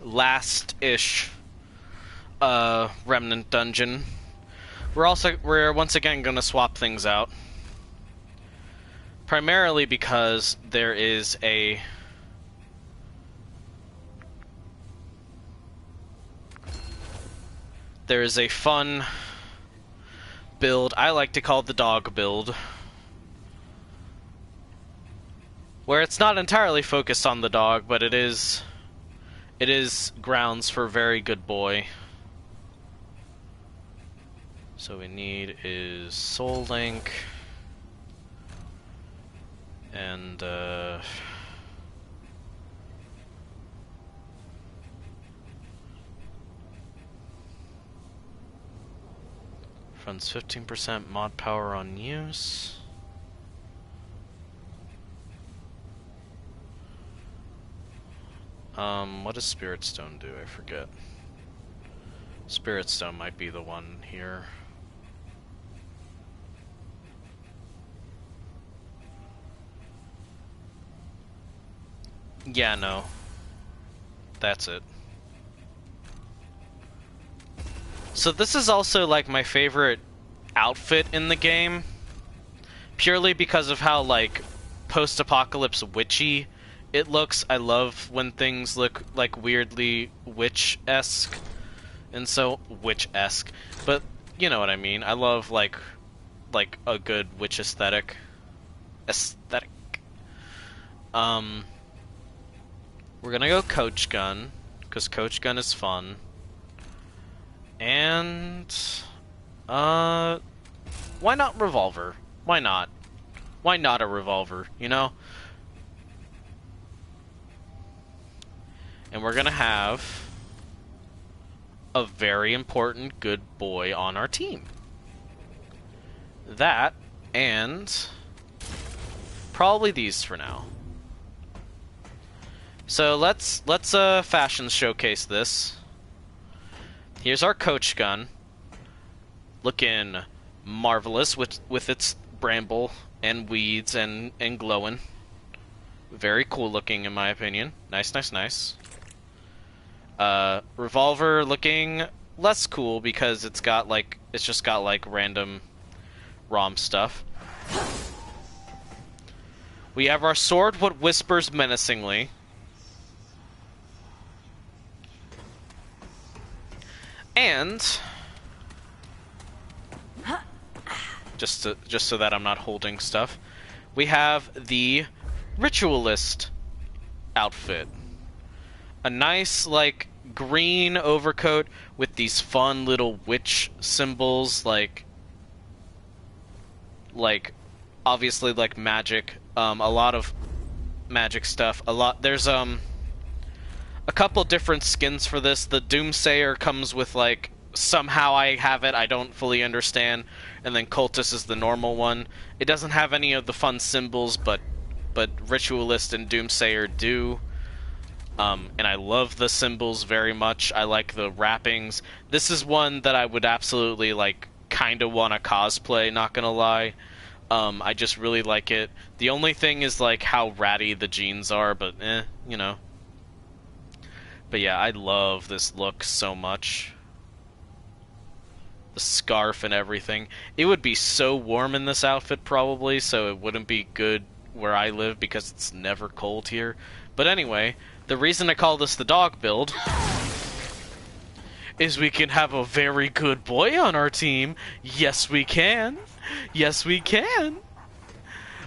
last-ish, Remnant dungeon, we're once again gonna swap things out. Primarily because there is a fun build I like to call the dog build, where it's not entirely focused on the dog, but it is grounds for very good boy. So we need is Soul Link and runs 15% mod power on use. What does Spirit Stone do? I forget. Spirit Stone might be the one here. Yeah, no. That's it. So this is also, like, my favorite outfit in the game. Purely because of how, like, post-apocalypse witchy it looks. I love when things look, like, weirdly witch-esque. And so, witch-esque. But, you know what I mean. I love, like a good witch aesthetic. Aesthetic. We're gonna go Coach Gun, because Coach Gun is fun. And, why not Revolver? Why not? Why not a revolver, you know? And we're gonna have a very important good boy on our team. That, and probably these for now. So let's fashion showcase this. Here's our Coach Gun, looking marvelous with its bramble and weeds and glowing. Very cool looking in my opinion. Nice, nice, nice. Revolver looking less cool because it's just got like random ROM stuff. We have our sword, what whispers menacingly. And just so that I'm not holding stuff, we have the Ritualist outfit. A nice, like, green overcoat with these fun little witch symbols, like obviously, like, magic. A lot of magic stuff. There's, a couple different skins for this. The Doomsayer comes with, like, somehow I have it, I don't fully understand. And then Cultist is the normal one. It doesn't have any of the fun symbols, but Ritualist and Doomsayer do. And I love the symbols very much. I like the wrappings. This is one that I would absolutely, like, kind of want to cosplay, not gonna lie. I just really like it. The only thing is, like, how ratty the jeans are, but you know. But yeah, I love this look so much. The scarf and everything. It would be so warm in this outfit, probably, so it wouldn't be good where I live because it's never cold here. But anyway, the reason I call this the dog build is we can have a very good boy on our team. Yes, we can. Yes, we can.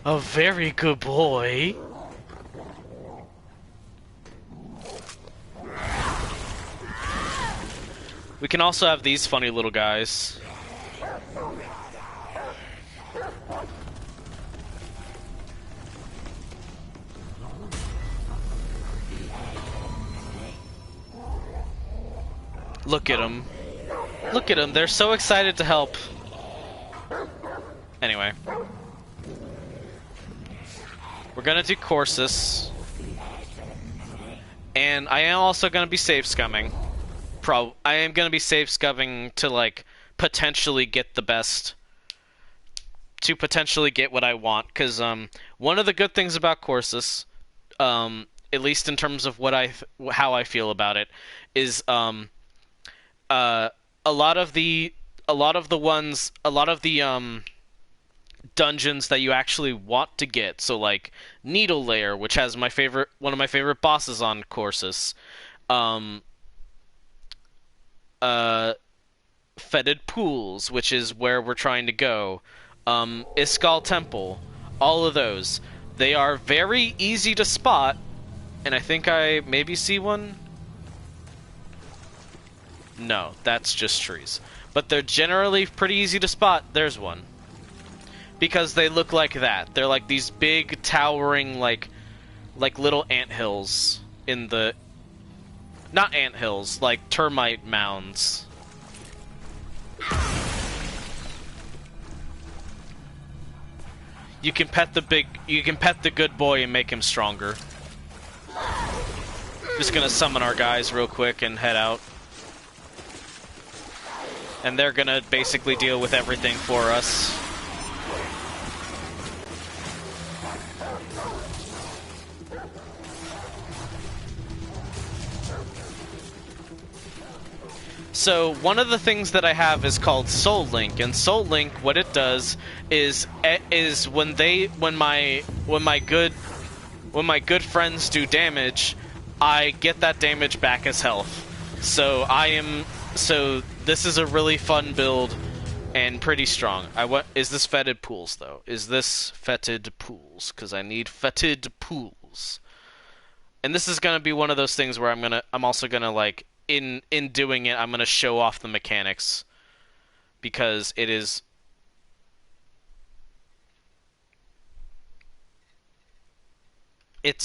A very good boy. We can also have these funny little guys. Look at them. Look at them. They're so excited to help. Anyway. We're gonna do Corsus. And I am also gonna be safe scumming. I am gonna be safe scumming to, like, potentially get the best. To potentially get what I want. Because, one of the good things about Corsus, at least in terms of how I feel about it, is, a lot of the dungeons that you actually want to get. So, like, Needle Lair, which has one of my favorite bosses on Corsus. Fetid Pools, which is where we're trying to go. Iskal Temple. All of those. They are very easy to spot. And I think I maybe see one. No, that's just trees. But they're generally pretty easy to spot. There's one. Because they look like that. They're like these big, towering, like little anthills in the... Not anthills, like termite mounds. You can pet the good boy and make him stronger. Just gonna summon our guys real quick and head out. And they're gonna basically deal with everything for us. So one of the things that I have is called Soul Link, and Soul Link, what it does is when my good friends do damage, I get that damage back as health. So this is a really fun build and pretty strong. Is this fetid pools though? Is this fetid pools? Because I need fetid pools. And this is gonna be one of those things where I'm also gonna like in doing it, I'm gonna show off the mechanics because it's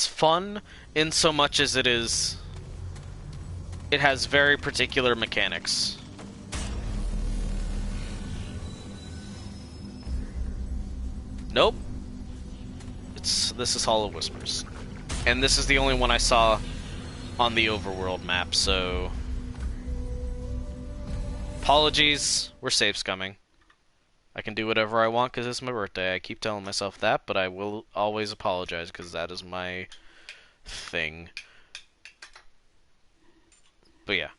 fun in so much as it has very particular mechanics. Nope. This is Hall of Whispers. And this is the only one I saw on the overworld map, so apologies, we're safe scumming. I can do whatever I want because it's my birthday. I keep telling myself that, but I will always apologize because that is my thing. But yeah,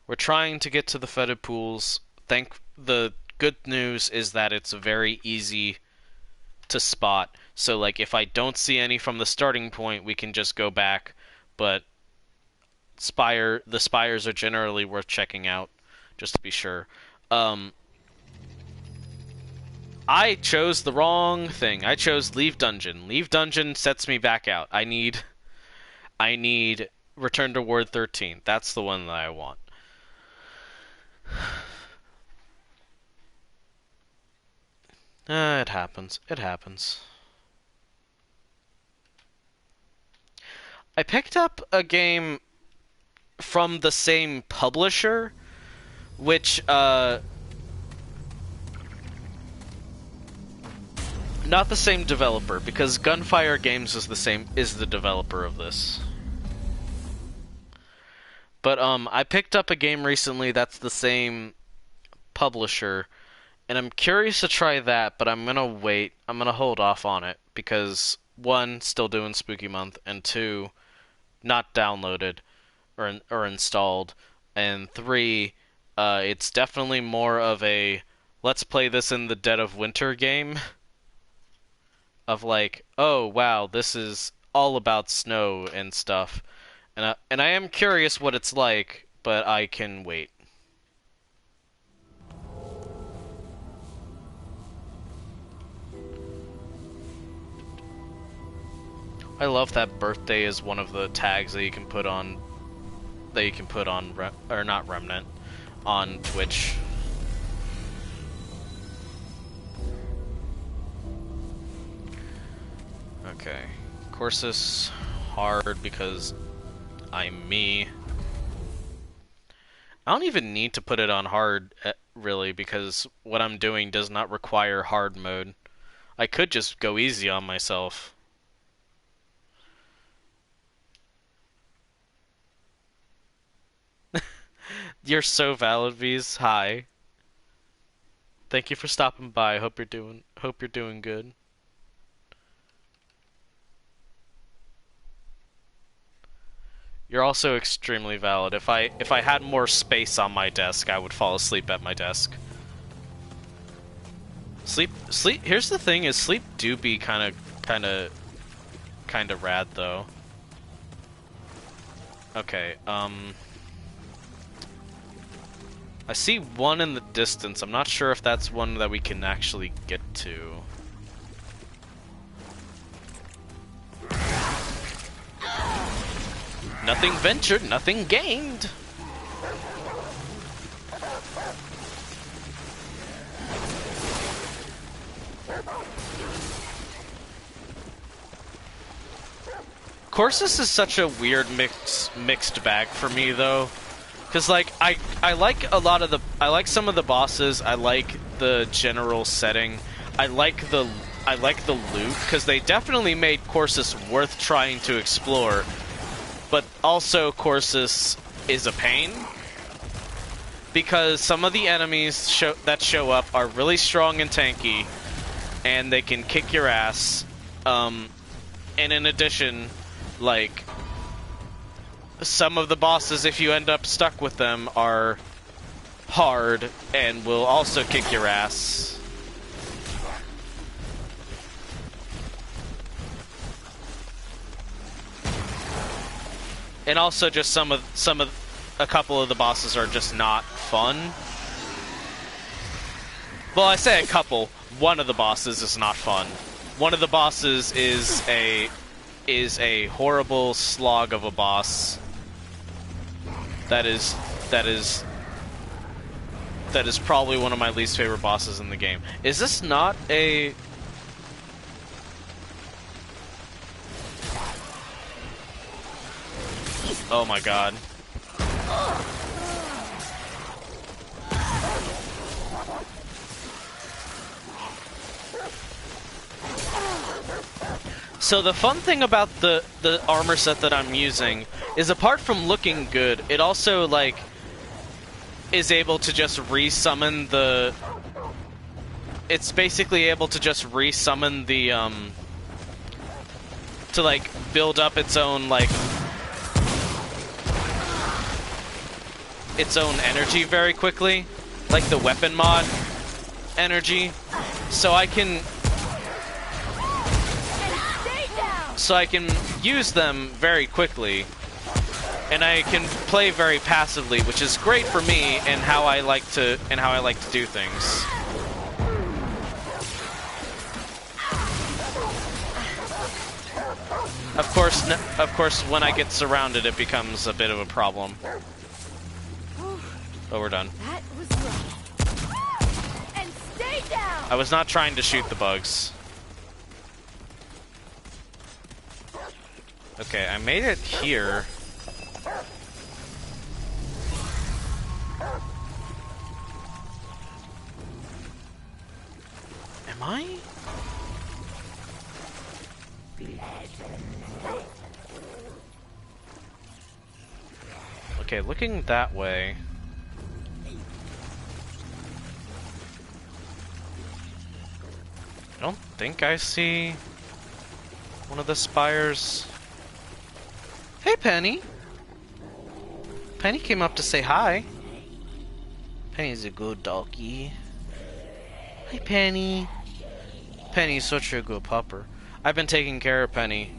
we're trying to get to the fetid pools. The good news is that it's very easy to spot. So like if I don't see any from the starting point, we can just go back, but the spires are generally worth checking out just to be sure. I chose the wrong thing. I chose Leave Dungeon. Leave Dungeon sets me back out. I need Return to Ward 13. That's the one that I want. It happens. It happens. I picked up a game from the same publisher, which, not the same developer, because Gunfire Games is the developer of this. But, I picked up a game recently that's the same publisher, and I'm curious to try that, but I'm gonna wait. I'm gonna hold off on it, because, one, still doing Spooky Month, and two, not downloaded or installed, and three, it's definitely more of a let's play this in the dead of winter game. Of like, oh wow, this is all about snow and stuff, and I am curious what it's like, but I can wait. I love that birthday is one of the tags that you can put on or not Remnant on Twitch. Okay, Courses hard because I'm me. I don't even need to put it on hard really because what I'm doing does not require hard mode. I could just go easy on myself. You're so valid, V's. Hi. Thank you for stopping by. Hope you're doing good. You're also extremely valid. If I had more space on my desk, I would fall asleep at my desk. Sleep. Here's the thing: is sleep do be kind of rad though. Okay. I see one in the distance. I'm not sure if that's one that we can actually get to. Nothing ventured, nothing gained. Courses is such a weird mixed bag for me though. Cause like I like some of the bosses, I like the general setting, I like the loot, cause they definitely made Courses worth trying to explore, but also Courses is a pain because some of the enemies that show up are really strong and tanky, and they can kick your ass. And in addition, like some of the bosses, if you end up stuck with them, are hard and will also kick your ass. And also just a couple of the bosses are just not fun. Well, I say a couple. One of the bosses is not fun. One of the bosses is a horrible slog of a boss. That is probably one of my least favorite bosses in the game. Is this not a... Oh my god. So the fun thing about the armor set that I'm using is, apart from looking good, it also, like, is able to just resummon the... It's basically able to just resummon the, to, like, build up its own, like... its own energy very quickly. Like the weapon mod energy. So I can use them very quickly, and I can play very passively, which is great for me and how I like to do things. Of course, when I get surrounded, it becomes a bit of a problem. Oh, we're done. That was rough. And stay down. I was not trying to shoot the bugs. Okay, I made it here. Am I? Okay, looking that way. I don't think I see one of the spires. Hey, Penny. Penny came up to say hi. Penny's a good doggy. Hi, Penny. Penny's such a good pupper. I've been taking care of Penny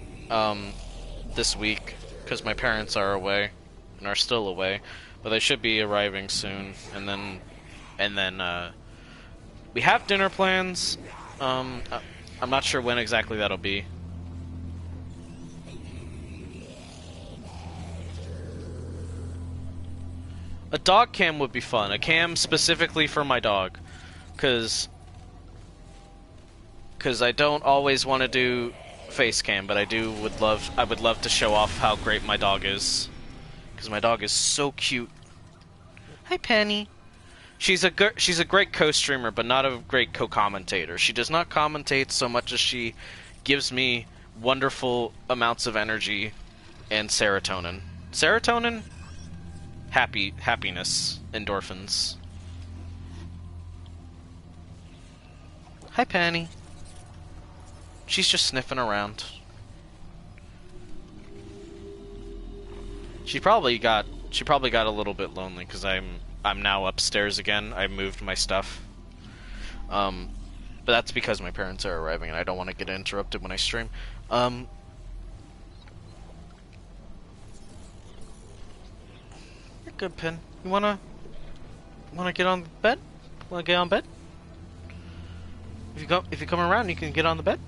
this week because my parents are away and are still away, but they should be arriving soon. And then we have dinner plans. I'm not sure when exactly that'll be. A dog cam would be fun. A cam specifically for my dog, because I don't always want to do face cam, but I would love to show off how great my dog is, because my dog is so cute. Hi, Penny. She's a great co-streamer, but not a great co-commentator. She does not commentate so much as she gives me wonderful amounts of energy and serotonin. Serotonin? Happiness. Endorphins. Hi, Penny. She's just sniffing around. She probably got a little bit lonely because I'm now upstairs again. I moved my stuff. But that's because my parents are arriving and I don't want to get interrupted when I stream. You're good, Pin. You wanna get on bed? Wanna get on bed? If you come around, you can get on the bed.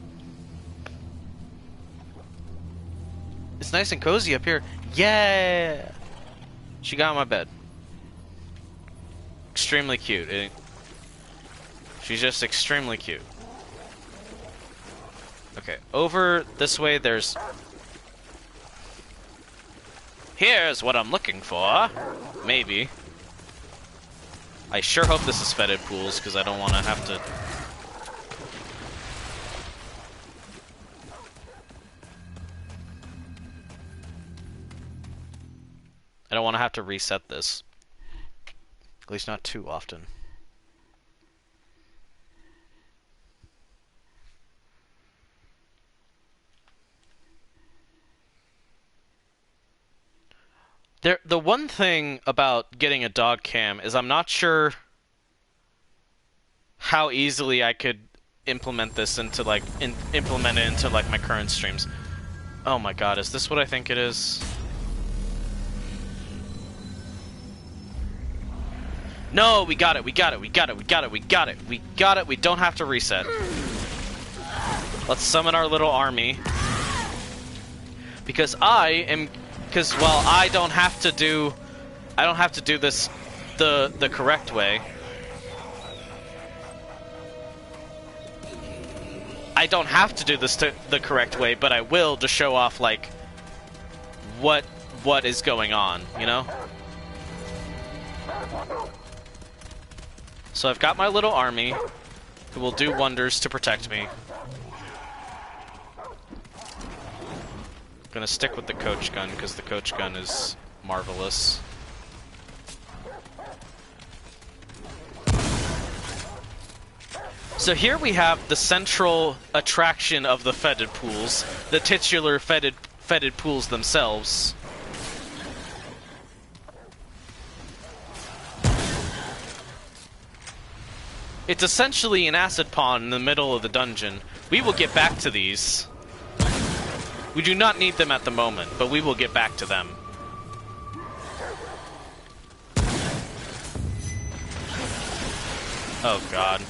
It's nice and cozy up here. Yeah. She got on my bed. Extremely cute. She's just extremely cute. Okay, over this way there's... Here's what I'm looking for. Maybe. I sure hope this is fetid pools, because I don't want to have to... I don't want to have to reset this. At least not too often. The one thing about getting a dog cam is I'm not sure how easily I could implement this into like implement it into like my current streams. Oh my god, is this what I think it is? No, we got it, we got it, we got it, we got it, we got it, we got it, we don't have to reset. Let's summon our little army. Because well, I don't have to do this the correct way. I don't have to do this the correct way, but I will to show off like what is going on, you know? So I've got my little army who will do wonders to protect me. Gonna stick with the coach gun because the coach gun is marvelous. So here we have the central attraction of the fetid pools, the titular fetid pools themselves. It's essentially an acid pond in the middle of the dungeon. We will get back to these. We do not need them at the moment, but we will get back to them. Oh god.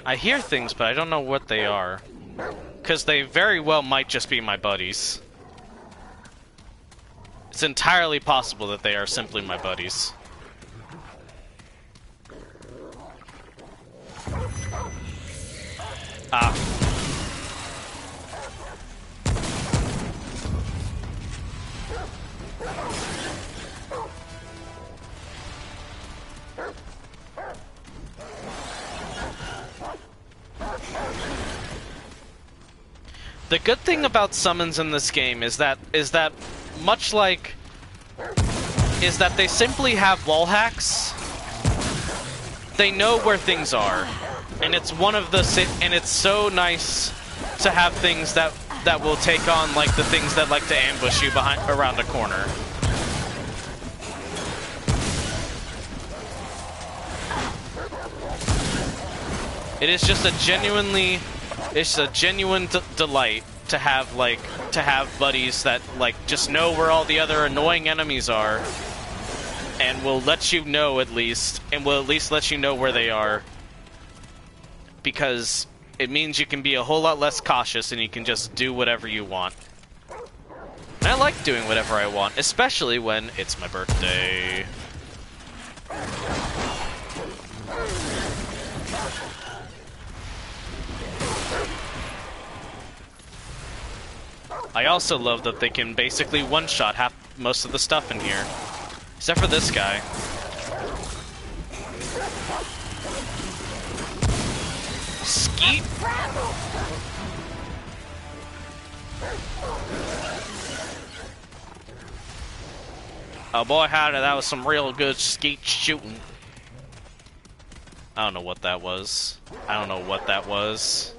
I hear things, but I don't know what they are. Because they very well might just be my buddies. It's entirely possible that they are simply my buddies. Ah. The good thing about summons in this game is that much like that they simply have wall hacks. They know where things are, and it's it's so nice to have things that will take on like the things that like to ambush you around a corner. It is just a genuine delight to have buddies that like just know where all the other annoying enemies are, and will let you know at least let you know where they are, because it means you can be a whole lot less cautious and you can just do whatever you want. And I like doing whatever I want, especially when it's my birthday. I also love that they can basically one-shot most of the stuff in here. Except for this guy. Skeet! Oh boy, howdy, that was some real good skeet shooting. I don't know what that was. I don't know what that was.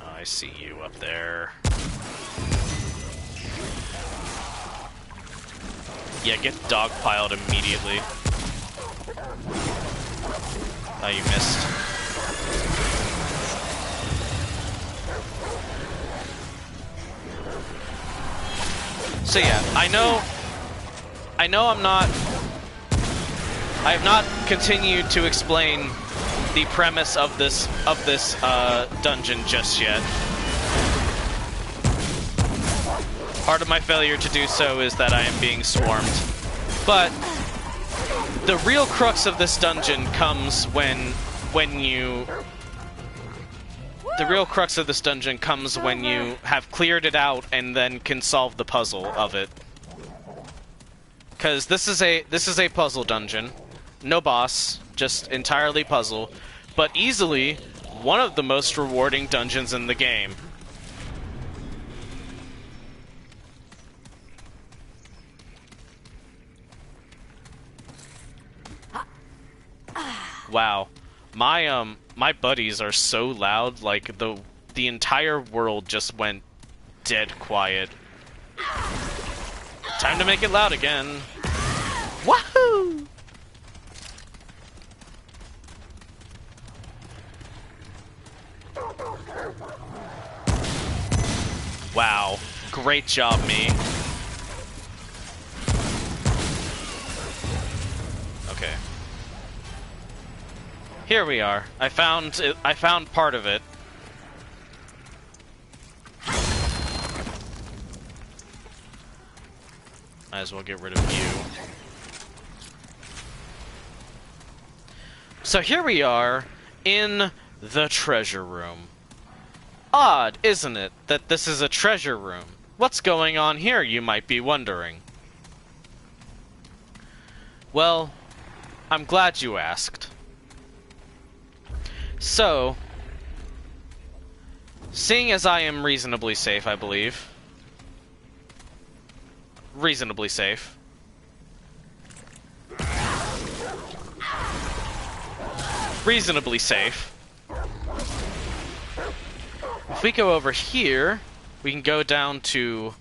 I see you up there. Yeah, get dogpiled immediately. Oh, you missed. So yeah, I know I have not continued to explain the premise of this dungeon just yet. Part of my failure to do so is that I am being swarmed. But the real crux of this dungeon comes when you... Woo! the real crux of this dungeon comes when you have cleared it out and then can solve the puzzle of it. Because this is a puzzle dungeon, no boss, just entirely puzzle, but easily one of the most rewarding dungeons in the game. Wow, my buddies are so loud, like the entire world just went dead quiet. Time to make it loud again. Wahoo! Wow, great job, me. Okay. Here we are. I found part of it. Might as well get rid of you. So here we are in the treasure room. Odd, isn't it, that this is a treasure room? What's going on here, you might be wondering. Well, I'm glad you asked. So, seeing as I am reasonably safe, I believe. Reasonably safe. Reasonably safe. If we go over here, we can go down to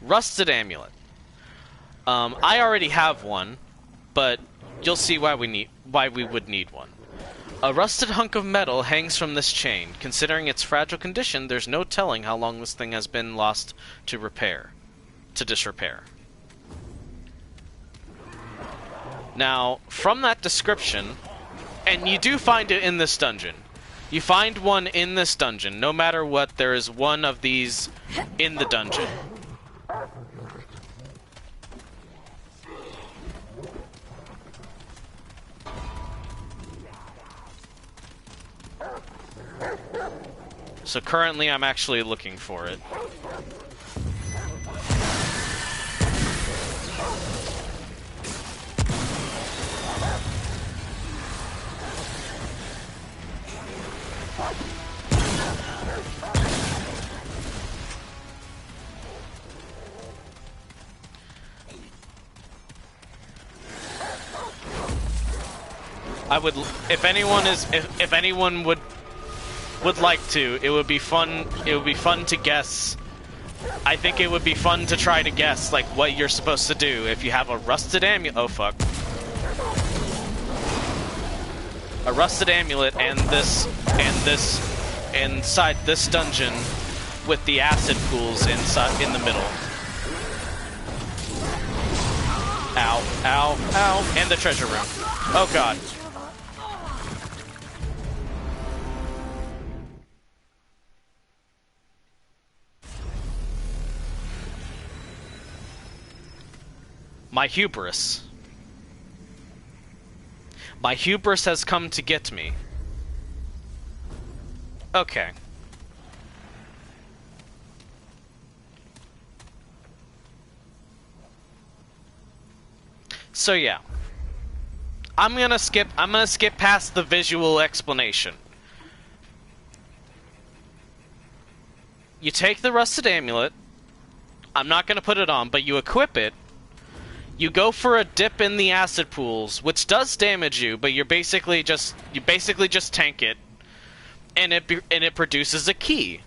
Rusted Amulet. I already have one, but you'll see why we would need one. A rusted hunk of metal hangs from this chain. Considering its fragile condition, there's no telling how long this thing has been lost to disrepair. Now, from that description, and you do find it in this dungeon. You find one in this dungeon. No matter what, there is one of these in the dungeon. So currently I'm actually looking for it. I would, if anyone would like to, it would be fun to guess. I think it would be fun to try to guess, like, what you're supposed to do if you have a rusted amulet. Oh, fuck. A rusted amulet and this, inside this dungeon with the acid pools in the middle. Ow, ow, ow, and the treasure room. Oh, God. My hubris. My hubris has come to get me. Okay. So yeah. I'm gonna skip past the visual explanation. You take the rusted amulet. I'm not gonna put it on, but you equip it. You go for a dip in the acid pools, which does damage you, but you basically just tank it, and it produces a key,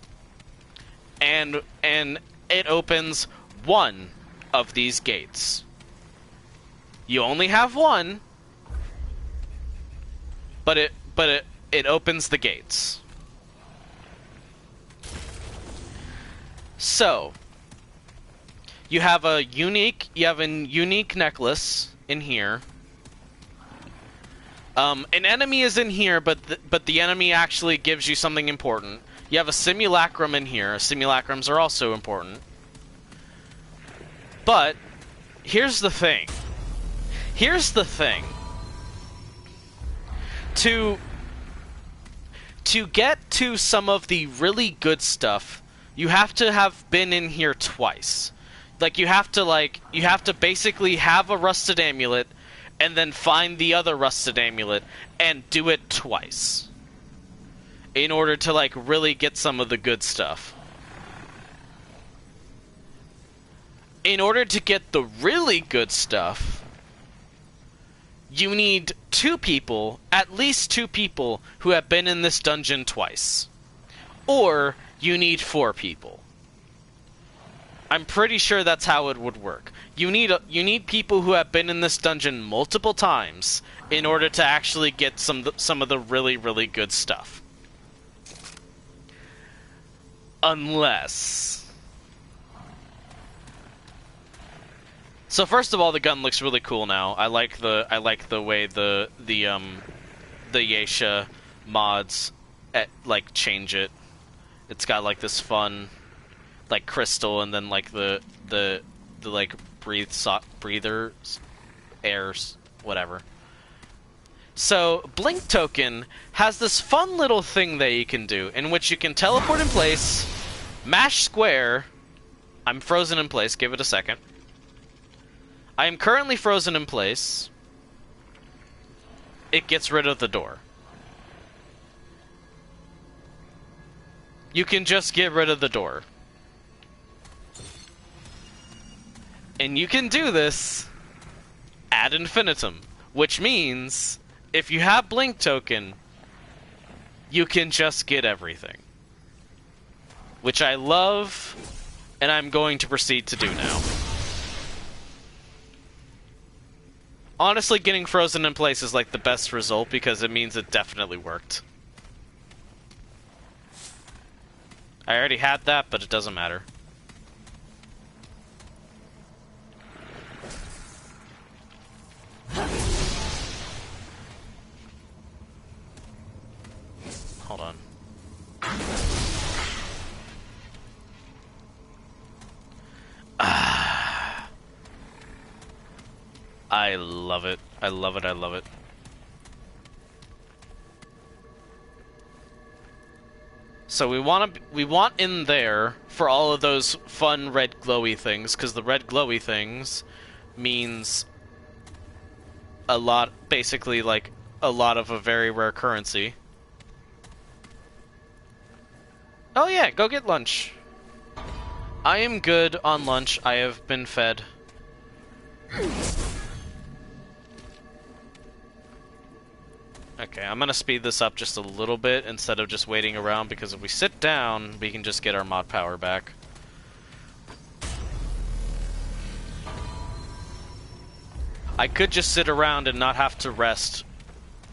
and it opens one of these gates. You only have one, but it opens the gates. So. You have a unique necklace in here. An enemy is in here, but the enemy actually gives you something important. You have a simulacrum in here. Simulacrums are also important. But here's the thing. to get to some of the really good stuff, you have to have been in here twice. Like, you have to basically have a rusted amulet, and then find the other rusted amulet, and do it twice. In order to, like, really get some of the good stuff. In order to get the really good stuff, you need 2 people, at least 2 people, who have been in this dungeon twice. Or, you need 4 people. I'm pretty sure that's how it would work. You need people who have been in this dungeon multiple times in order to actually get some of the really, really good stuff. Unless... So first of all, the gun looks really cool now. I like the way the Yeisha mods like change it. It's got like this fun like crystal, and then like the like breathers, airs, whatever. So Blink Token has this fun little thing that you can do, in which you can teleport in place, mash square. I'm frozen in place. Give it a second. I am currently frozen in place. It gets rid of the door. You can just get rid of the door. And you can do this ad infinitum, which means if you have Blink Token, you can just get everything. Which I love, and I'm going to proceed to do now. Honestly, getting frozen in place is like the best result because it means it definitely worked. I already had that, but it doesn't matter. Hold on. I love it. I love it. I love it. So we want in there for all of those fun red glowy things, because the red glowy things means a lot, basically like a lot of a very rare currency. Oh yeah, go get lunch. I am good on lunch. I have been fed. Okay, I'm gonna speed this up just a little bit instead of just waiting around, because if we sit down, we can just get our mod power back. I could just sit around and not have to rest,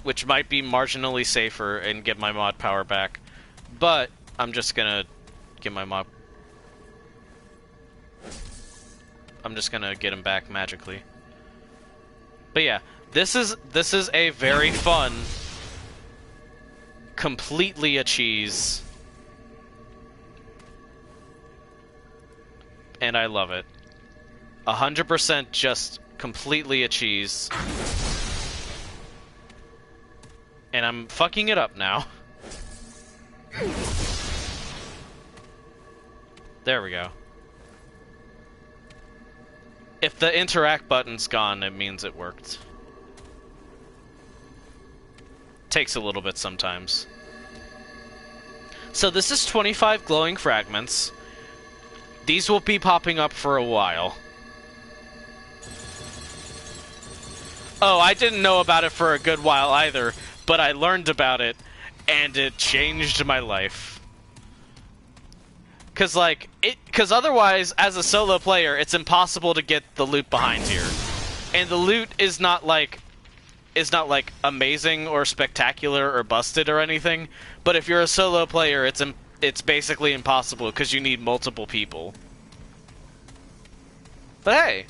which might be marginally safer and get my mod power back, but I'm just gonna get my mod... I'm just gonna get him back magically. But yeah, this is a very fun, completely a cheese, and I love it. 100% just completely a cheese. And I'm fucking it up now. There we go. If the interact button's gone, it means it worked. Takes a little bit sometimes. So this is 25 glowing fragments. These will be popping up for a while. Oh, I didn't know about it for a good while either, but I learned about it, and it changed my life. Cause otherwise, as a solo player, it's impossible to get the loot behind here. And the loot is not like amazing or spectacular or busted or anything, but if you're a solo player, it's basically impossible because you need multiple people. But hey,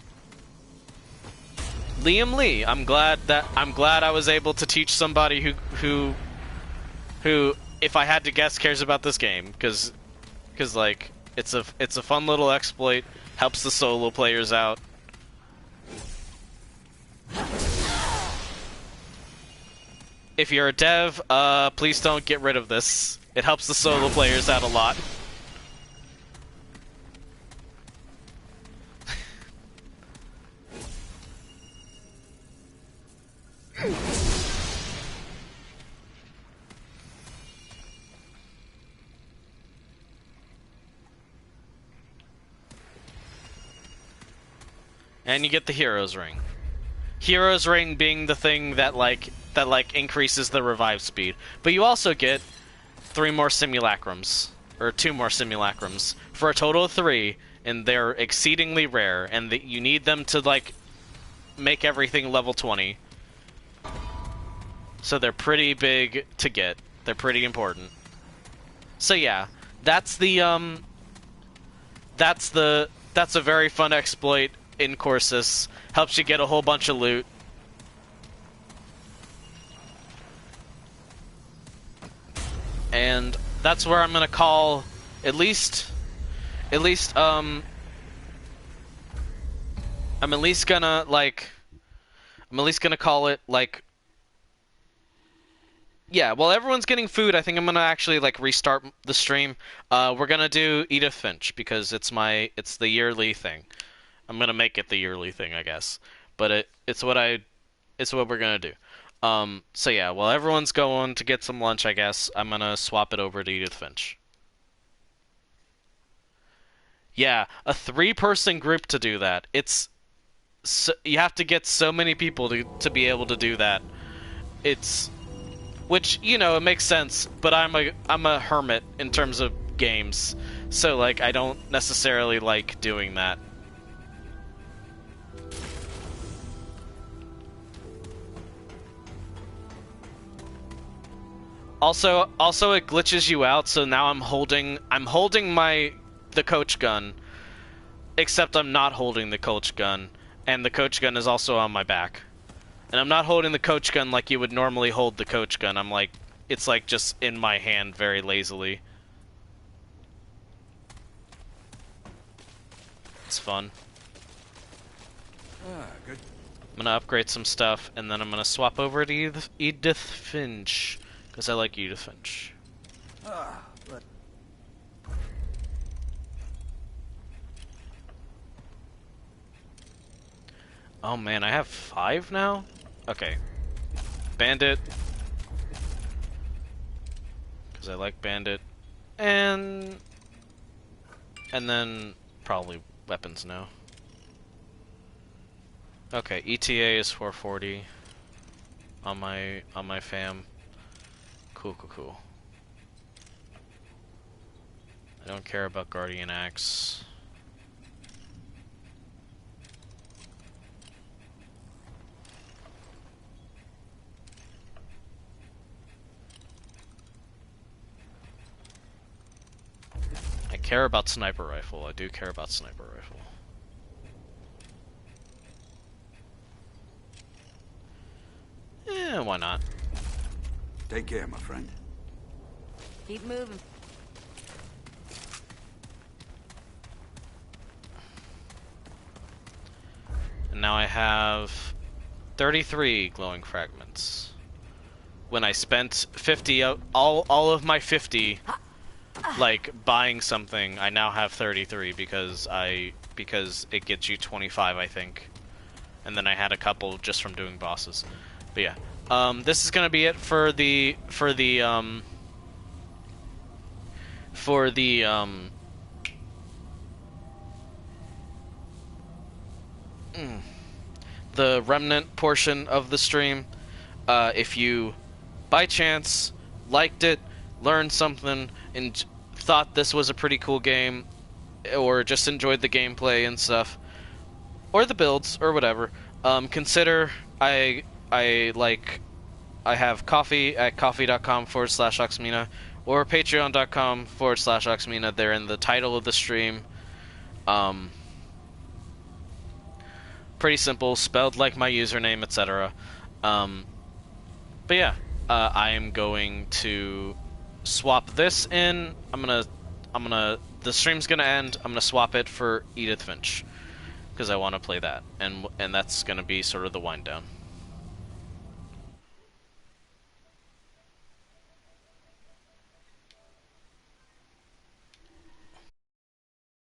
Liam Lee, I'm glad I was able to teach somebody who if I had to guess cares about this game, because like it's a fun little exploit, helps the solo players out. if you're a dev, please don't get rid of this. It helps the solo players out a lot. And you get the Hero's Ring. Hero's Ring being the thing that increases the revive speed. But you also get 3 more simulacrums, or 2 more simulacrums, for a total of 3, and they're exceedingly rare, and you need them to like make everything level 20. So they're pretty big to get. They're pretty important. So yeah, that's a very fun exploit in Courses. Helps you get a whole bunch of loot. And that's where I'm gonna call I'm at least gonna call it like, yeah, while everyone's getting food, I think I'm gonna actually like restart the stream. We're gonna do Edith Finch because it's the yearly thing. I'm gonna make it the yearly thing, I guess. But it's what we're gonna do. So yeah, while everyone's going to get some lunch, I guess, I'm gonna swap it over to Edith Finch. Yeah, a 3-person group to do that. You have to get so many people to be able to do that. Which, you know, it makes sense, but I'm a hermit in terms of games. So like I don't necessarily like doing that. Also it glitches you out, so now I'm holding the coach gun, except I'm not holding the coach gun, and the coach gun is also on my back. And I'm not holding the coach gun like you would normally hold the coach gun. It's like just in my hand very lazily. It's fun. Good. I'm gonna upgrade some stuff, and then I'm gonna swap over to Edith Finch. Because I like Edith Finch. But oh man, I have 5 now? Okay. Bandit. Because I like Bandit. And then probably weapons now. Okay, ETA is 440 on my fam. Cool. I don't care about Guardian Axe. I care about Sniper Rifle. I do care about Sniper Rifle. Why not? take care, my friend. Keep moving. And now I have 33 glowing fragments. When I spent 50, all of my 50, like buying something, I now have 33 because it gets you 25, I think. And then I had a couple just from doing bosses. But yeah, this is gonna be it for the remnant portion of the stream. If you by chance liked it, learned something, and thought this was a pretty cool game, or just enjoyed the gameplay and stuff, or the builds, or whatever, consider I have coffee at coffee.com/oxmina or patreon.com/oxmina. They're in the title of the stream. Pretty simple, spelled like my username, etc. But yeah, I am going to swap this in. The stream's gonna end. I'm gonna swap it for Edith Finch because I want to play that, and that's gonna be sort of the wind down.